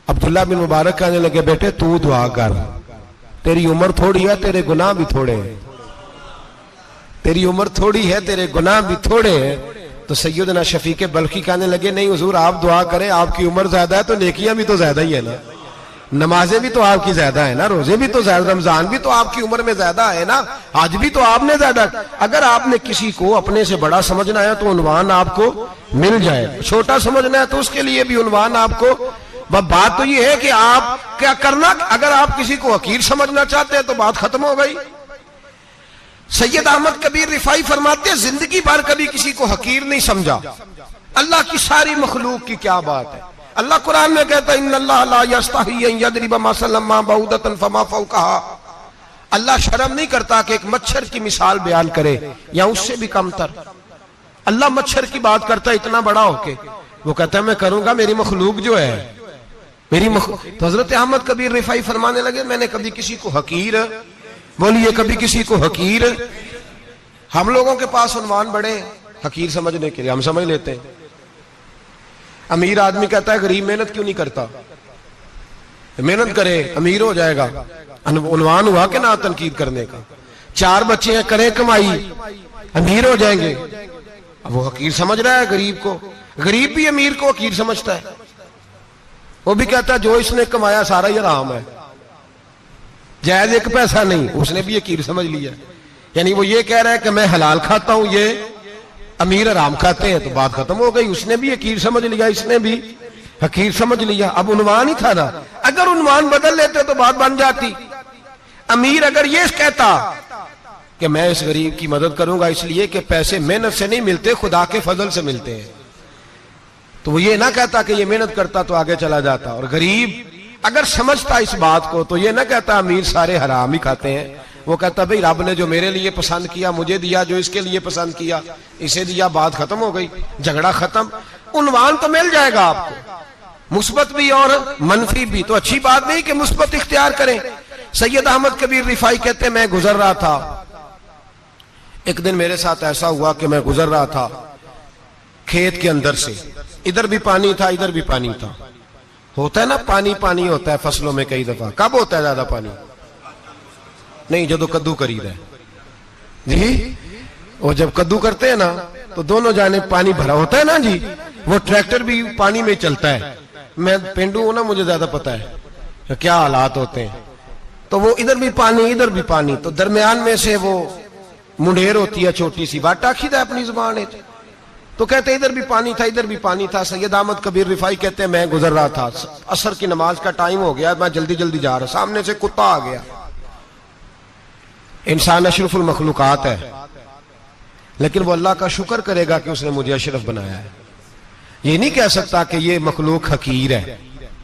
عبداللہ بن مبارک کہنے لگے بیٹے تو دعا کر، تیری عمر تھوڑی ہے، تیرے گناہ بھی تھوڑے ہیں. تیری عمر تھوڑی ہے، تیرے گناہ بھی تھوڑے ہیں. تو سیدنا شفیق بلخی کہنے لگے نہیں حضور آپ دعا کریں، آپ کی عمر زیادہ ہے تو نیکیاں بھی تو زیادہ ہی ہے نا، نمازیں بھی تو آپ کی زیادہ ہے نا، روزے بھی تو زیادہ، رمضان بھی تو آپ کی عمر میں زیادہ ہے نا، آج بھی تو آپ نے زیادہ. اگر آپ نے کسی کو اپنے سے بڑا سمجھنا ہے تو عنوان آپ کو مل جائے، چھوٹا سمجھنا ہے تو اس کے لیے بھی عنوان آپ کو. بات تو یہ ہے کہ آپ کیا کرنا. اگر آپ کسی کو حقیر سمجھنا چاہتے ہیں تو بات ختم ہو گئی. سید احمد کبیر رفاعی فرماتے ہیں زندگی بھر کبھی کسی کو حقیر نہیں سمجھا. اللہ کی ساری مخلوق کی کیا بات ہے. اللہ قرآن میں کہتا ہے ان اللہ لا یستحی ان یضرب مثلا ما بعوضۃ فما فوقها. اللہ شرم نہیں کرتا کہ ایک مچھر کی مثال بیان کرے یا اس سے بھی کم تر. اللہ مچھر کی بات کرتا ہے اتنا بڑا ہو کے، وہ کہتا ہے میں کروں گا، میری مخلوق جو ہے تو حضرت احمد کبیر رفاعی فرمانے لگے میں نے کبھی کسی کو حقیر، بولیے کبھی کسی کو حقیر. ہم لوگوں کے پاس عنوان بڑے حقیر سمجھنے کے لیے، ہم سمجھ لیتے ہیں. امیر آدمی کہتا ہے غریب محنت کیوں نہیں کرتا، محنت کرے امیر ہو جائے گا. عنوان ہوا کہ نہ تنقید کرنے کا. 4 بچے ہیں کریں کمائی امیر ہو جائیں گے. اب وہ حقیر سمجھ رہا ہے غریب کو. غریب بھی امیر کو حقیر سمجھتا ہے، وہ بھی کہتا ہے جو اس نے کمایا سارا ہی حرام ہے، جائز ایک پیسہ نہیں. اس نے بھی حقیر سمجھ لیا، یعنی وہ یہ کہہ رہا ہے کہ میں حلال کھاتا ہوں، یہ امیر حرام کھاتے ہیں. تو بات ختم ہو گئی. اس نے بھی حقیر سمجھ لیا، اس نے بھی حقیر سمجھ لیا. اب عنوان ہی تھا نا، اگر عنوان بدل لیتے تو بات بن جاتی. امیر اگر یہ کہتا کہ میں اس غریب کی مدد کروں گا اس لیے کہ پیسے محنت سے نہیں ملتے، خدا کے فضل سے ملتے ہیں، تو وہ یہ نہ کہتا کہ یہ محنت کرتا تو آگے چلا جاتا. اور غریب اگر سمجھتا اس بات کو تو یہ نہ کہتا امیر سارے حرام ہی کھاتے ہیں. وہ کہتا بھئی رب نے جو میرے لیے پسند کیا مجھے دیا، جو اس کے لیے پسند کیا اسے دیا. بات ختم ہو گئی، جھگڑا ختم. عنوان تو مل جائے گا آپ کو، مثبت بھی اور منفی بھی. تو اچھی بات نہیں کہ مثبت اختیار کریں. سید احمد کبیر رفاعی کہتے ہیں میں گزر رہا تھا، ایک دن میرے ساتھ ایسا ہوا کہ میں گزر رہا تھا کھیت کے اندر سے، ادھر بھی پانی تھا ادھر بھی پانی تھا. ہوتا ہے نا پانی پانی ہوتا ہے فصلوں میں کئی دفعہ. کب ہوتا ہے زیادہ پانی؟ نہیں جدو کدو کری رہے جی، وہ جب کدو کرتے ہیں نا تو دونوں جانب پانی بھرا ہوتا ہے نا جی. وہ ٹریکٹر بھی پانی میں چلتا ہے. میں پینڈو ہوں نا، مجھے زیادہ پتا ہے کیا حالات ہوتے ہیں. تو وہ ادھر بھی پانی ادھر بھی پانی، تو درمیان میں سے وہ منڈیر ہوتی ہے چھوٹی سی، واٹا کھیدا اپنی زبان ہے. تو کہتے ادھر بھی پانی تھا ادھر بھی پانی تھا. سید احمد کبیر رفاعی کہتے ہیں میں گزر رہا تھا، عصر کی نماز کا ٹائم ہو گیا، میں جلدی جلدی جا رہا، سامنے سے کتا آ گیا. انسان اشرف المخلوقات ہے، لیکن وہ اللہ کا شکر کرے گا کہ اس نے مجھے اشرف بنایا ہے. یہ نہیں کہہ سکتا کہ یہ مخلوق حقیر ہے،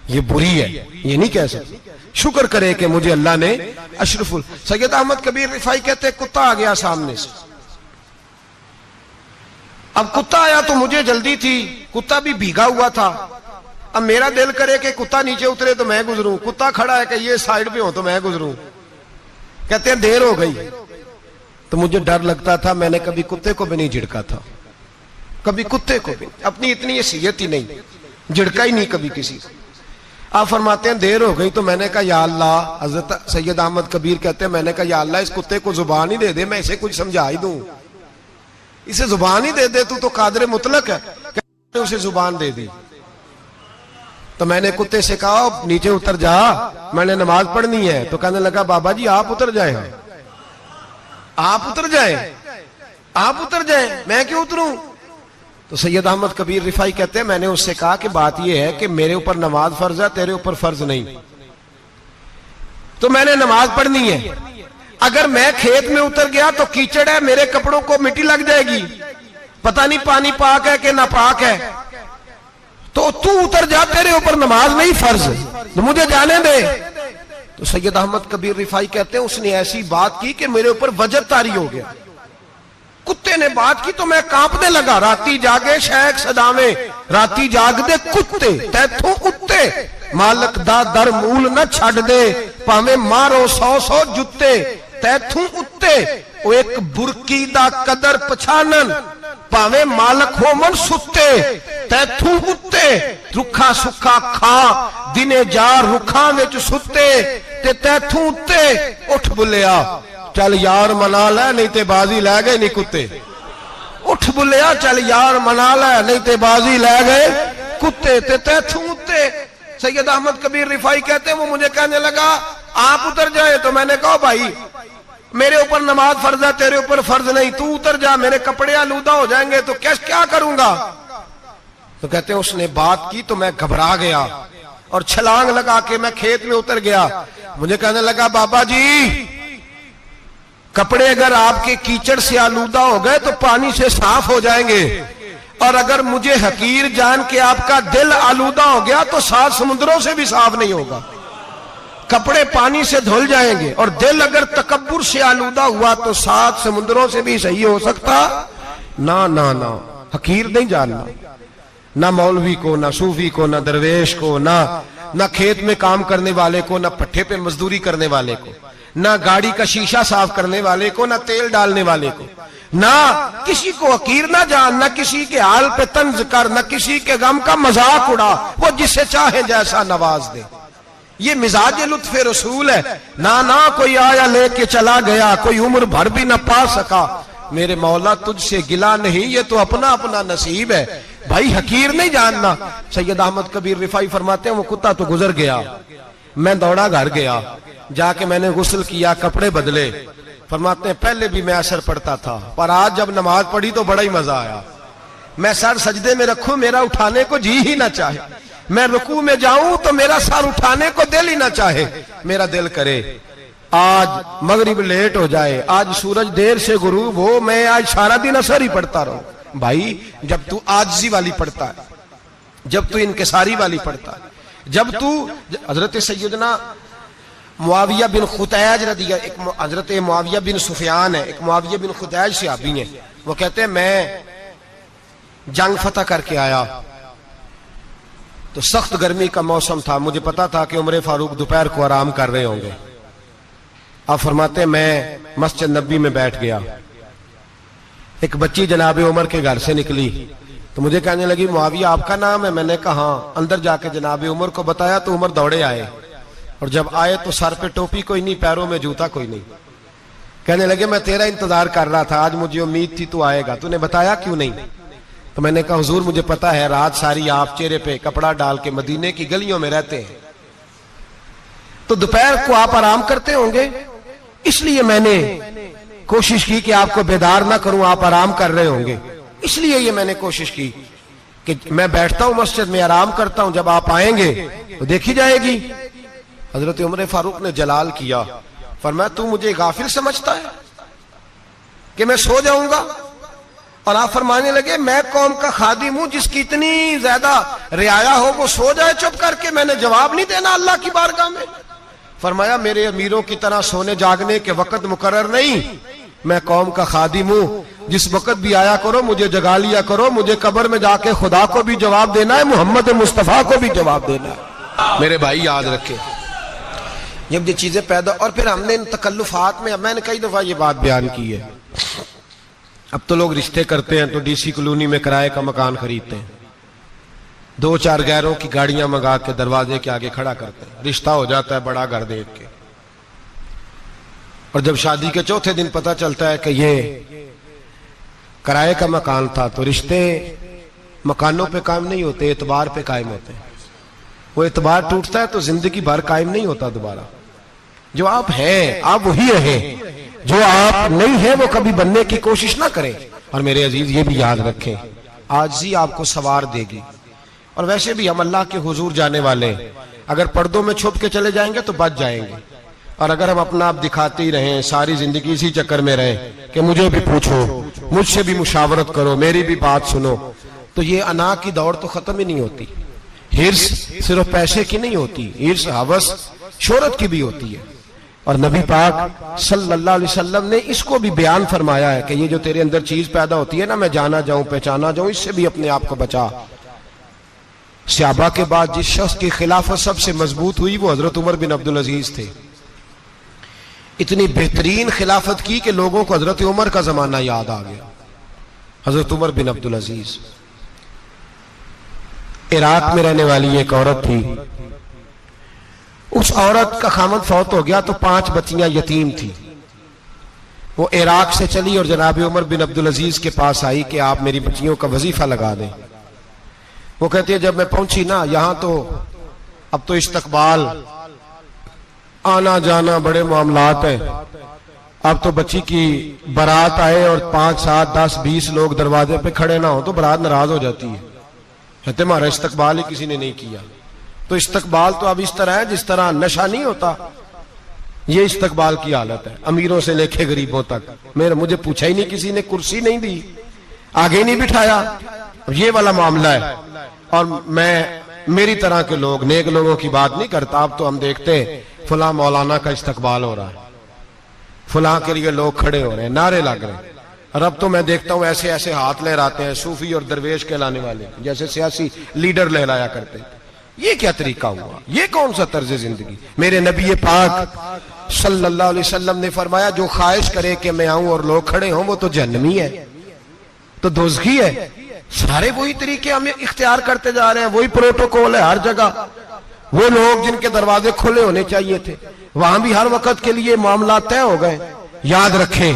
یہ بری ہے، یہ نہیں کہہ سکتا. شکر کرے کہ مجھے اللہ نے اشرف. سید احمد کبیر رفاعی کہتے ہیں کتا آ گیا سامنے سے. اب کتا آیا تو مجھے جلدی تھی، کتا بھی بھیگا ہوا تھا. اب میرا دل کرے کہ کتا نیچے اترے تو میں گزروں، کتا کھڑا ہے کہ یہ سائیڈ پہ ہو تو میں گزروں. کہتے ہیں دیر ہو گئی تو مجھے ڈر لگتا تھا، میں نے کبھی کتے کو بھی نہیں جھڑکا تھا، کبھی کتے کو بھی، اپنی اتنی حیثیت ہی نہیں، جھڑکا ہی نہیں کبھی کسی کو. آپ فرماتے ہیں دیر ہو گئی تو میں نے کہا یا اللہ، حضرت سید احمد کبیر کہتے ہیں میں نے کہا یا اللہ اس کتے کو زبان ہی دے دے، میں اسے کچھ سمجھا ہی دوں، اسے زبان ہی دے دے، تو قادر مطلق ہے. اسے زبان دے دی. تو میں نے کتے سے کہا نیچے اتر جا، میں نے نماز پڑھنی ہے. تو کہنے لگا بابا جی آپ اتر جائیں، آپ اتر جائیں، آپ اتر جائیں، میں کیوں اتروں؟ تو سید احمد کبیر رفاعی کہتے ہیں میں نے اس سے کہا کہ بات یہ ہے کہ میرے اوپر نماز فرض ہے، تیرے اوپر فرض نہیں، تو میں نے نماز پڑھنی ہے. اگر میں کھیت میں اتر گیا تو کیچڑ ہے، میرے کپڑوں کو مٹی لگ جائے گی، پتہ نہیں پانی پاک ہے کہ ناپاک ہے، تو تو اتر جا، تیرے اوپر نماز نہیں فرض، تو مجھے جانے دے. تو سید احمد کبیر رفاعی کہتے ہیں اس نے ایسی بات کی کہ میرے اوپر وجد طاری ہو گیا. کتے نے بات کی تو میں کانپنے لگا. راتی جاگے شیخ صداویں، راتی جاگ دے کتے تیتھوں کتے، مالک دا در مول نہ چھڑ دے، پاویں مارو 100 جتے تیتھوں اتے. وہ ایک برکی دا قدر پچھانن پاوے مالک ہو من ستے تیتھوں اتے رکھا سکھا کھا دینے جار رکھاں وچ ستے تے تیتھوں اتے اٹھ بلیا چل یار منا لے نہیں تے بازی لے گئے نہیں کتے اٹھ بلیا چل یار منا لے نہیں تے بازی لے گئے کتے تے تیتھوں اتے سید احمد کبیر رفائی کہتے ہیں وہ مجھے کہنے لگا آپ اتر جائے تو میں نے کہا بھائی میرے اوپر نماز فرض ہے تیرے اوپر فرض نہیں تو اتر جا میرے کپڑے آلودہ ہو جائیں گے تو کیا کروں گا تو کہتے ہیں اس نے بات کی تو میں گھبرا گیا اور چھلانگ لگا کے میں کھیت میں اتر گیا مجھے کہنے لگا بابا جی کپڑے اگر آپ کے کیچڑ سے آلودہ ہو گئے تو پانی سے صاف ہو جائیں گے اور اگر مجھے حقیر جان کے آپ کا دل آلودہ ہو گیا تو 7 سمندروں سے بھی صاف نہیں ہوگا کپڑے پانی سے دھل جائیں گے اور دل اگر تکبر سے آلودہ ہوا تو 7 سمندروں سے بھی صحیح ہو سکتا نہ حقیر نہیں جاننا نہ مولوی کو نہ صوفی کو نہ درویش کو نہ کھیت میں کام کرنے والے کو نہ پٹھے پہ مزدوری کرنے والے کو نہ گاڑی کا شیشہ صاف کرنے والے کو نہ تیل ڈالنے والے کو نہ کسی کو حقیر نہ جان نہ کسی کے حال پہ طنز کر نہ کسی کے غم کا مذاق اڑا وہ جسے چاہے جیسا نواز دے یہ مزاج لطف رسول ہے نہ کوئی آیا لے کے چلا گیا کوئی عمر بھر بھی نہ پا سکا میرے مولا تجھ سے گلا نہیں یہ تو اپنا نصیب ہے بھائی حقیر نہیں جاننا سید احمد کبیر رفائی فرماتے ہیں وہ کتا تو گزر گیا میں دوڑا گھر گیا جا کے میں نے غسل کیا کپڑے بدلے فرماتے ہیں پہلے بھی میں اثر پڑتا تھا پر آج جب نماز پڑھی تو بڑا ہی مزہ آیا میں سر سجدے میں رکھوں میرا اٹھانے کو جی ہی نہ چاہے میں رکوع میں جاؤں تو میرا سر اٹھانے کو دل ہی نہ چاہے میرا دل کرے آج مغرب لیٹ ہو جائے آج سورج دیر سے غروب ہو میں آج سارا دن اثر ہی پڑھتا رہوں بھائی جب تو عاجزی والی پڑھتا ہے جب تو انکساری والی پڑھتا ہے جب تو حضرت سیدنا معاویہ بن خطیج رضی اللہ حضرت معاویہ بن سفیان ہے ایک معاویہ بن خطیج صحابی ہیں وہ کہتے ہیں میں جنگ فتح کر کے آیا تو سخت گرمی کا موسم تھا مجھے پتا تھا کہ عمر فاروق دوپہر کو آرام کر رہے ہوں گے آپ فرماتے ہیں میں مسجد نبی میں بیٹھ گیا ایک بچی جناب عمر کے گھر سے نکلی تو مجھے کہنے لگی معاویہ آپ کا نام ہے میں نے کہا ہاں اندر جا کے جناب عمر کو بتایا تو عمر دوڑے آئے اور جب آئے تو سر پہ ٹوپی کوئی نہیں پیروں میں جوتا کوئی نہیں کہنے لگے میں تیرا انتظار کر رہا تھا آج مجھے امید تھی تو آئے گا تو نے بتایا کیوں نہیں تو میں نے کہا حضور مجھے پتا ہے رات ساری آپ چہرے پہ کپڑا ڈال کے مدینے کی گلیوں میں رہتے ہیں تو دوپہر کو آپ آرام کرتے ہوں گے اس لیے میں نے کوشش کی کہ آپ کو بیدار نہ کروں آپ آرام کر رہے ہوں گے اس لیے یہ میں نے کوشش کی کہ میں بیٹھتا ہوں مسجد میں آرام کرتا ہوں جب آپ آئیں گے تو دیکھی جائے گی حضرت عمر فاروق نے جلال کیا فرمایا تو مجھے غافل سمجھتا ہے کہ میں سو جاؤں گا اور آپ فرمانے لگے میں قوم کا خادم ہوں جس کی اتنی زیادہ رعایا ہو وہ سو جائے چپ کر کے میں نے جواب نہیں دینا اللہ کی بارگاہ میں فرمایا میرے امیروں کی طرح سونے جاگنے کے وقت مقرر نہیں میں قوم کا خادم ہوں جس وقت بھی آیا کرو مجھے جگا لیا کرو مجھے قبر میں جا کے خدا کو بھی جواب دینا ہے محمد مصطفیٰ کو بھی جواب دینا ہے میرے بھائی یاد رکھیں جب یہ چیزیں پیدا اور پھر ہم نے ان تکلفات میں میں نے کئی دفعہ یہ بات بیان کی ہے اب تو لوگ رشتے کرتے ہیں تو ڈی سی کالونی میں کرائے کا مکان خریدتے ہیں 2-4 غیروں کی گاڑیاں منگا کے دروازے کے آگے کھڑا کرتے ہیں رشتہ ہو جاتا ہے بڑا گھر دیکھ کے اور جب شادی کے چوتھے دن پتہ چلتا ہے کہ یہ کرائے کا مکان تھا تو رشتے مکانوں پہ قائم نہیں ہوتے اعتبار پہ قائم ہوتے ہیں وہ اعتبار ٹوٹتا ہے تو زندگی بھر قائم نہیں ہوتا دوبارہ جو آپ ہیں آپ وہی رہیں جو آپ نہیں ہیں وہ کبھی بننے کی کوشش نہ کریں اور میرے عزیز یہ بھی یاد رکھیں عاجزی آپ کو سوار دے گی اور ویسے بھی ہم اللہ کے حضور جانے والے ہیں اگر پردوں میں چھپ کے چلے جائیں گے تو بچ جائیں گے اور اگر ہم اپنا آپ دکھاتے ہی رہیں ساری زندگی اسی چکر میں رہیں کہ مجھے بھی پوچھو مجھ سے بھی مشاورت کرو میری بھی بات سنو تو یہ انا کی دوڑ تو ختم ہی نہیں ہوتی ہرس صرف پیسے کی نہیں ہوتی ہرس ہوس شہرت کی بھی ہوتی ہے اور نبی پاک صلی اللہ علیہ وسلم نے اس کو بھی بیان فرمایا ہے کہ یہ جو تیرے اندر چیز پیدا ہوتی ہے نا میں جانا جاؤں پہچانا جاؤں اس سے بھی اپنے آپ کو بچا صحابہ کے بعد جس شخص کی خلافت سب سے مضبوط ہوئی وہ حضرت عمر بن عبدالعزیز تھے اتنی بہترین خلافت کی کہ لوگوں کو حضرت عمر کا زمانہ یاد آ گیا. حضرت عمر بن عبدالعزیز. عراق میں رہنے والی ایک عورت تھی. اس عورت کا خامد فوت ہو گیا تو 5 بچیاں یتیم تھی. وہ عراق سے چلی اور جناب عمر بن عبدالعزیز کے پاس آئی کہ آپ میری بچیوں کا وظیفہ لگا دیں. وہ کہتی ہے جب میں پہنچی نا یہاں تو اب تو استقبال آنا جانا بڑے معاملات ہیں. اب تو بچی کی برات آئے اور 5 7 10 20 لوگ دروازے پہ کھڑے نہ ہو تو برات ناراض ہو جاتی ہے. کہتے ہمارا استقبال ہی کسی نے نہیں کیا. تو استقبال تو اب اس طرح ہے جس طرح نشہ نہیں ہوتا, یہ استقبال کی حالت ہے. امیروں سے لے کے غریبوں تک. مجھے پوچھا ہی نہیں کسی نے, کرسی نہیں دی, آگے نہیں بٹھایا. یہ والا معاملہ ہے. اور میں میری طرح کے لوگ نیک لوگوں کی بات نہیں کرتا. اب تو ہم دیکھتے ہیں فلاں مولانا کا استقبال ہو رہا ہے, فلاں کے لیے لوگ کھڑے ہو رہے ہیں, نعرے لگ رہے ہیں. اور اب تو میں دیکھتا ہوں ایسے ایسے ہاتھ لہراتے ہیں صوفی اور درویش کہلانے والے, جیسے سیاسی لیڈر لہرایا کرتے. یہ کیا طریقہ ہوا؟ یہ کون سا طرز زندگی؟ میرے نبی پاک صلی اللہ علیہ وسلم نے فرمایا جو خواہش کرے کہ میں آؤں اور لوگ کھڑے ہوں وہ تو جہنمی ہے, تو دوزخی ہے. سارے وہی طریقے ہم اختیار کرتے جا رہے ہیں, وہی پروٹوکول ہے ہر جگہ. وہ لوگ جن کے دروازے کھلے ہونے چاہیے تھے وہاں بھی ہر وقت کے لیے معاملات طے ہو گئے. یاد رکھیں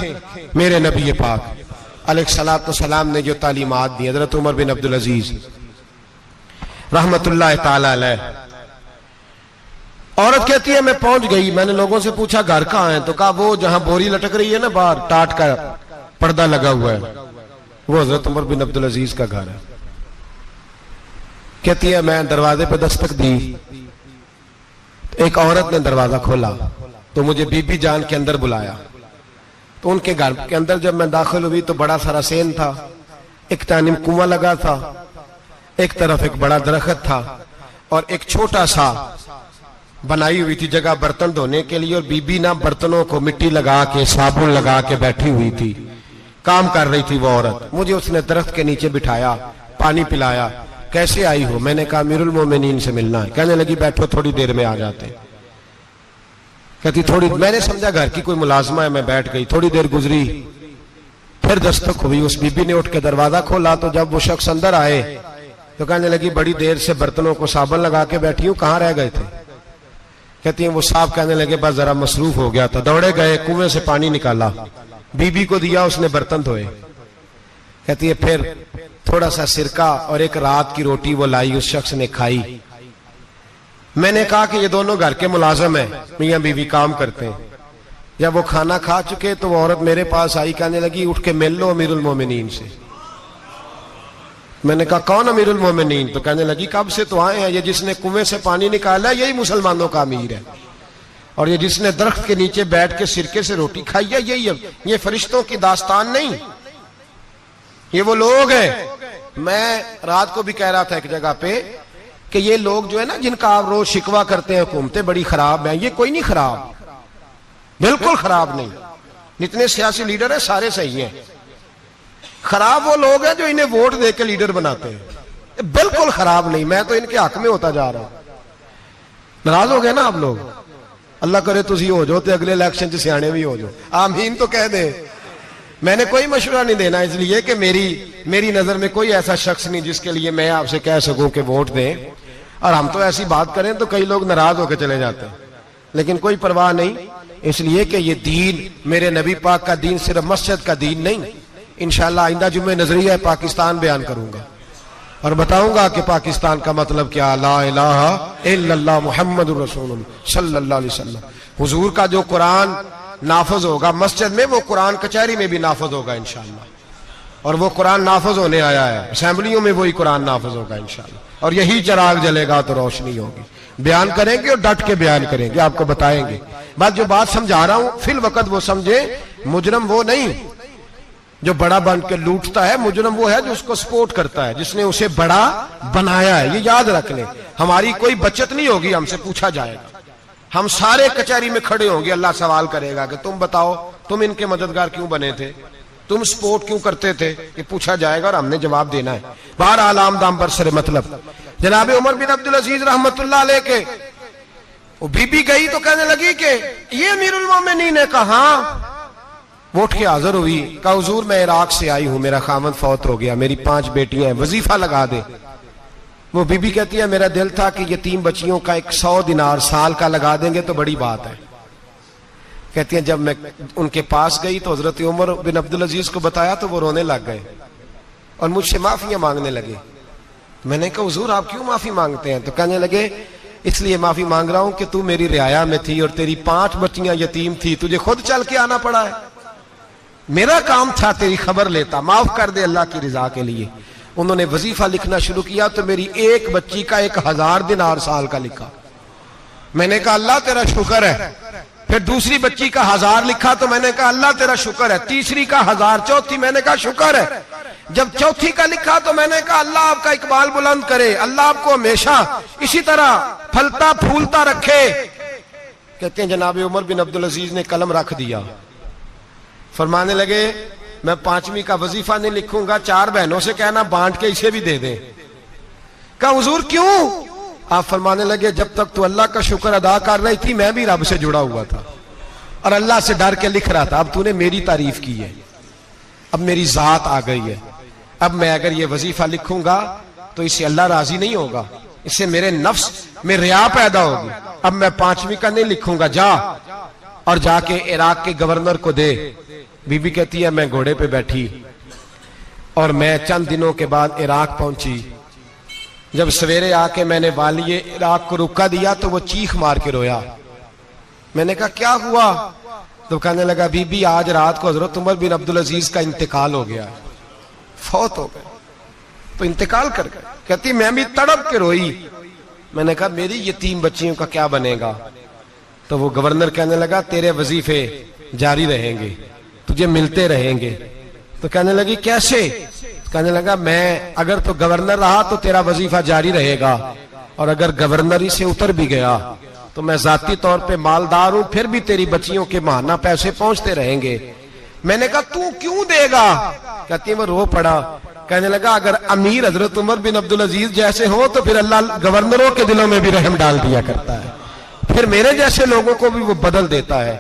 میرے نبی پاک علیہ الصلوۃ والسلام نے جو تعلیمات دی. حضرت عمر بن عبدالعزیز رحمت اللہ تعالی علیہ. عورت کہتی ہے میں پہنچ گئی, میں نے لوگوں سے پوچھا گھر کہاں ہے, تو کہا وہ جہاں بوری لٹک رہی ہے نا باہر ٹاٹ کا پردہ لگا ہوا ہے وہ حضرت عمر بن عبدالعزیز کا گھر ہے. کہتی ہے میں دروازے پہ دستک دی, ایک عورت نے دروازہ کھولا تو مجھے بی بی جان کے اندر بلایا. تو ان کے گھر کے اندر جب میں داخل ہوئی تو بڑا سارا سین تھا, ایک جانب کنواں لگا تھا, ایک طرف ایک بڑا درخت تھا, اور ایک چھوٹا سا بنائی ہوئی تھی جگہ برتن دھونے کے لیے, اور بی بی نہ برتنوں کو مٹی لگا کے صابن لگا کے بیٹھی ہوئی تھی, کام کر رہی تھی وہ عورت. مجھے اس نے درخت کے نیچے بٹھایا, پانی پلایا. کیسے آئی ہو؟ میں نے کہا امیر المومنین سے ملنا ہے. کہنے لگی بیٹھو تھوڑی دیر میں آ جاتے. کہتی تھوڑی, میں نے سمجھا گھر کی کوئی ملازمہ ہے, میں بیٹھ گئی. تھوڑی دیر گزری پھر دستک ہوئی, اس بی بی نے اٹھ کے دروازہ کھولا تو جب وہ شخص اندر آئے تو کہنے لگی بڑی دیر سے برتنوں کو صابن لگا کے بیٹھی ہوں, کہاں رہ گئے تھے؟ کہتی ہیں وہ صاحب کہنے لگے بس ذرا مصروف ہو گیا تھا. دوڑے گئے, کنویں سے پانی نکالا, بی بی کو دیا, اس نے برتن دھوئے. کہتی ہے پھر تھوڑا سا سرکہ اور ایک رات کی روٹی وہ لائی, اس شخص نے کھائی. میں نے کہا کہ یہ دونوں گھر کے ملازم ہیں, میاں بیوی کام کرتے ہیں. جب وہ کھانا کھا چکے تو وہ عورت میرے پاس آئی, کہنے لگی اٹھ کے مل لو امیر المومنین سے. میں نے کہا کون امیر المومنین؟ تو کہنے لگی کب سے تو آئے ہیں, یہ جس نے کنویں سے پانی نکالا یہی مسلمانوں کا امیر ہے, اور یہ جس نے درخت کے نیچے بیٹھ کے سرکے سے روٹی کھائی ہے یہی. یہ فرشتوں کی داستان نہیں, یہ وہ لوگ ہیں. میں رات کو بھی کہہ رہا تھا ایک جگہ پہ کہ یہ لوگ جو ہے نا جن کا آپ روز شکوہ کرتے ہیں حکومتیں بڑی خراب ہیں, یہ کوئی نہیں خراب, بالکل خراب نہیں. جتنے سیاسی لیڈر ہیں سارے صحیح ہیں. خراب وہ لوگ ہیں جو انہیں ووٹ دے کے لیڈر بناتے ہیں, بالکل خراب نہیں. میں تو ان کے حق میں ہوتا جا رہا ہوں. ناراض ہو گئے نا آپ لوگ؟ اللہ کرے تسی ہو جاؤ تو اگلے الیکشن سے سیانے بھی ہو جاؤ, آمین تو کہہ دیں. میں نے کوئی مشورہ نہیں دینا, اس لیے کہ میری نظر میں کوئی ایسا شخص نہیں جس کے لیے میں آپ سے کہہ سکوں کہ ووٹ دیں. اور ہم تو ایسی بات کریں تو کئی لوگ ناراض ہو کے چلے جاتے ہیں, لیکن کوئی پرواہ نہیں, اس لیے کہ یہ دین میرے نبی پاک کا دین صرف مسجد کا دین نہیں. انشاءاللہ آئندہ جمعہ نظریہ پاکستان بیان کروں گا اور بتاؤں گا کہ پاکستان کا مطلب کیا, لا الہ الا اللہ محمد رسول اللہ صلی اللہ علیہ وسلم. حضور کا جو قرآن نافذ ہوگا مسجد میں, وہ قرآن کچہری میں بھی نافذ ہوگا انشاءاللہ. اور وہ قرآن نافذ ہونے آیا ہے, اسمبلیوں میں وہی قرآن نافذ ہوگا انشاءاللہ. اور یہی چراغ جلے گا تو روشنی ہوگی. بیان کریں گے اور ڈٹ کے بیان کریں گے, آپ کو بتائیں گے. جو بات سمجھا رہا ہوں فی الوقت وہ سمجھے, مجرم وہ نہیں جو بڑا بن کے لوٹتا ہے, مجرم وہ ہے جو اس کو سپورٹ کرتا ہے, جس نے اسے بڑا بنایا ہے. یہ یاد رکھ لیں, ہماری کوئی بچت نہیں ہوگی, ہم سے پوچھا جائے گا. ہم سارے کچہری میں کھڑے ہوں گے, اللہ سوال کرے گا کہ تم بتاؤ تم ان کے مددگار کیوں بنے تھے, تم سپورٹ کیوں کرتے تھے, یہ پوچھا جائے گا اور ہم نے جواب دینا ہے. بہرحال عام دام برسر مطلب جناب عمر بن عبدالعزیز رحمت اللہ علیہ کے وہ بی بی گئی تو کہنے لگی کہ یہ امیر المومنین نے کہا، وہ اٹھ کے حاضر ہوئی، کہا حضور میں عراق سے آئی ہوں، میرا خامد فوت ہو گیا، میری 5 بیٹیاں ہیں، وظیفہ لگا دے۔ وہ بی بی کہتی ہے میرا دل تھا کہ یتیم بچیوں کا 100 دینار سال کا لگا دیں گے تو بڑی بات ہے۔ کہتی ہیں جب میں ان کے پاس گئی تو حضرت عمر بن عبدالعزیز کو بتایا تو وہ رونے لگ گئے اور مجھ سے معافیاں مانگنے لگے۔ میں نے کہا حضور آپ کیوں معافی مانگتے ہیں؟ تو کہنے لگے اس لیے معافی مانگ رہا ہوں کہ تو میری رعایا میں تھی اور تیری 5 بچیاں یتیم تھی، تجھے خود چل کے آنا پڑا ہے، میرا کام تھا تیری خبر لیتا، معاف کر دے اللہ کی رضا کے لیے۔ انہوں نے وظیفہ لکھنا شروع کیا تو میری ایک بچی کا 1000 دینار سال کا لکھا۔ میں نے کہا اللہ تیرا شکر ہے۔ پھر دوسری بچی کا 1000 لکھا تو میں نے کہا اللہ تیرا شکر ہے۔ تیسری کا 1000، چوتھی میں نے کہا شکر ہے۔ جب چوتھی کا لکھا تو میں نے کہا اللہ آپ کا اقبال بلند کرے، اللہ آپ کو ہمیشہ اسی طرح پھلتا پھولتا رکھے۔ کہتے ہیں جناب عمر بن عبدالعزیز نے قلم رکھ دیا، فرمانے لگے میں 5ویں کا وظیفہ نہیں لکھوں گا، 4 بہنوں سے کہنا بانٹ کے اسے بھی دے دیں۔ کہا حضور کیوں؟ آپ فرمانے لگے جب تک تو اللہ کا شکر ادا کر رہی تھی میں بھی رب سے جڑا ہوا تھا اور اللہ سے ڈر کے لکھ رہا تھا، اب تو نے میری تعریف کی ہے، اب میری ذات آ گئی ہے، اب میں اگر یہ وظیفہ لکھوں گا تو اس سے اللہ راضی نہیں ہوگا، اس سے میرے نفس میں ریا پیدا ہوگی، اب میں 5ویں کا نہیں لکھوں گا، جا اور جا کے عراق کے گورنر کو دے۔ بی بی کہتی ہے میں گھوڑے پہ بیٹھی اور میں چند دنوں کے بعد عراق پہنچی۔ جب سویرے آ کے میں نے والی عراق کو رکا دیا تو وہ چیخ مار کے رویا۔ میں نے کہا کیا ہوا؟ تو کہنے لگا بی بی آج رات کو حضرت عمر بن عبدالعزیز کا انتقال ہو گیا، فوت ہو گئے، تو انتقال کر گئے۔ کہتی میں بھی تڑپ کے روئی۔ میں نے کہا میری یتیم بچیوں کا کیا بنے گا؟ تو وہ گورنر کہنے لگا تیرے وظیفے جاری رہیں گے، تجھے ملتے رہیں گے۔ تو کہنے لگی کیسے؟ کہنے لگا میں اگر تو گورنر رہا تو تیرا وظیفہ جاری رہے گا، اور اگر گورنری سے اتر بھی گیا تو میں ذاتی طور پہ مالدار ہوں، پھر بھی تیری بچیوں کے ماہانہ پیسے پہنچتے رہیں گے۔ میں نے کہا تو کیوں دے گا؟ کہتی وہ رو پڑا۔ کہنے لگا اگر امیر حضرت عمر بن عبدالعزیز جیسے ہو تو پھر اللہ گورنروں کے دلوں میں بھی رحم ڈال دیا کرتا ہے، پھر میرے جیسے لوگوں کو بھی وہ بدل دیتا ہے۔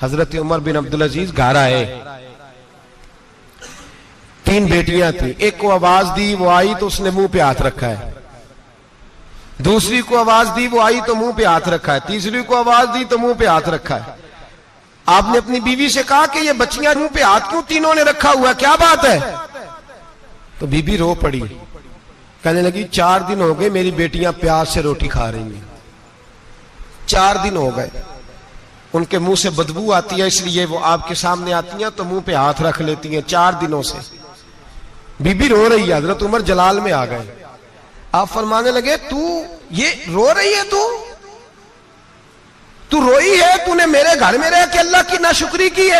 حضرت عمر بن عبدالعزیز گھر آئے، 3 بیٹیاں تھیں، ایک کو آواز دی وہ آئی تو اس نے منہ پہ ہاتھ رکھا ہے، دوسری کو آواز دی وہ آئی تو منہ پہ ہاتھ رکھا ہے، تیسری کو آواز دی تو منہ پہ ہاتھ رکھا ہے۔ آپ نے اپنی بیوی سے کہا کہ یہ بچیاں منہ پہ ہاتھ کیوں تینوں نے رکھا ہوا ہے، کیا بات ہے؟ تو بی بی رو پڑی، کہنے لگی 4 دن ہو گئے میری بیٹیاں پیاس سے روٹی کھا رہی ہیں، 4 دن ہو گئے، ان کے منہ سے بدبو آتی ہے اس لیے وہ آپ کے سامنے آتی ہیں تو منہ پہ ہاتھ رکھ لیتی ہیں 4 دنوں سے۔ بی بی رو رہی ہے، حضرت عمر جلال میں آ گئے۔ آپ فرمانے لگے تو یہ رو رہی ہے، تو روئی ہے، تو نے میرے گھر میں رہ کے اللہ کی ناشکری کی ہے،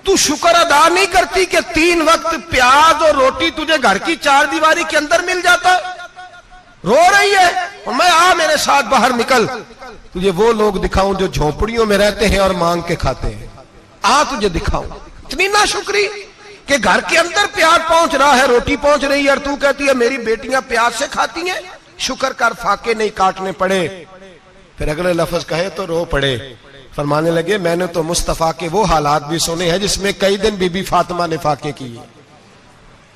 تو شکر ادا نہیں کرتی کہ 3 وقت پیاز اور روٹی تجھے گھر کی 4 دیواری کے اندر مل جاتا؟ رو رہی ہے، اور میں آ میرے ساتھ باہر نکل، تجھے وہ لوگ دکھاؤں جو جھونپڑیوں میں رہتے ہیں اور مانگ کے کھاتے ہیں، آ تجھے دکھاؤں۔ اتنی ناشکری کہ گھر کے اندر پیاز پہنچ رہا ہے، روٹی پہنچ رہی ہے، اور تو کہتی ہے میری بیٹیاں پیاز سے کھاتی ہیں، شکر کر فاقے نہیں کاٹنے پڑے۔ پھر اگلے لفظ کہے تو رو پڑے۔ فرمانے لگے میں نے تو مصطفیٰ کے وہ حالات بھی سنے ہیں جس میں کئی دن بی بی فاطمہ نے فاقے کیے،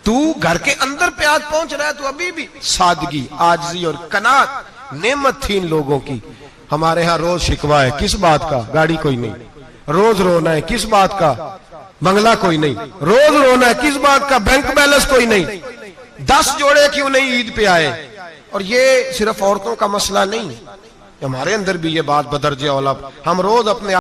تو گھر کے اندر پیاز پہنچ رہا ہے، تو ابھی بھی سادگی، عاجزی اور قناعت نعمت تھی ان لوگوں کی۔ ہمارے ہاں روز شکوا ہے، کس بات کا؟ گاڑی کوئی نہیں، روز رونا ہے، کس بات کا؟ بنگلہ کوئی نہیں، روز رونا ہے، کس بات کا؟ بینک بیلنس کوئی نہیں، 10 جوڑے کیوں نہیں عید پہ آئے؟ اور یہ صرف عورتوں کا مسئلہ نہیں، ہمارے اندر بھی یہ بات بدرجہ اولا، ہم روز اپنے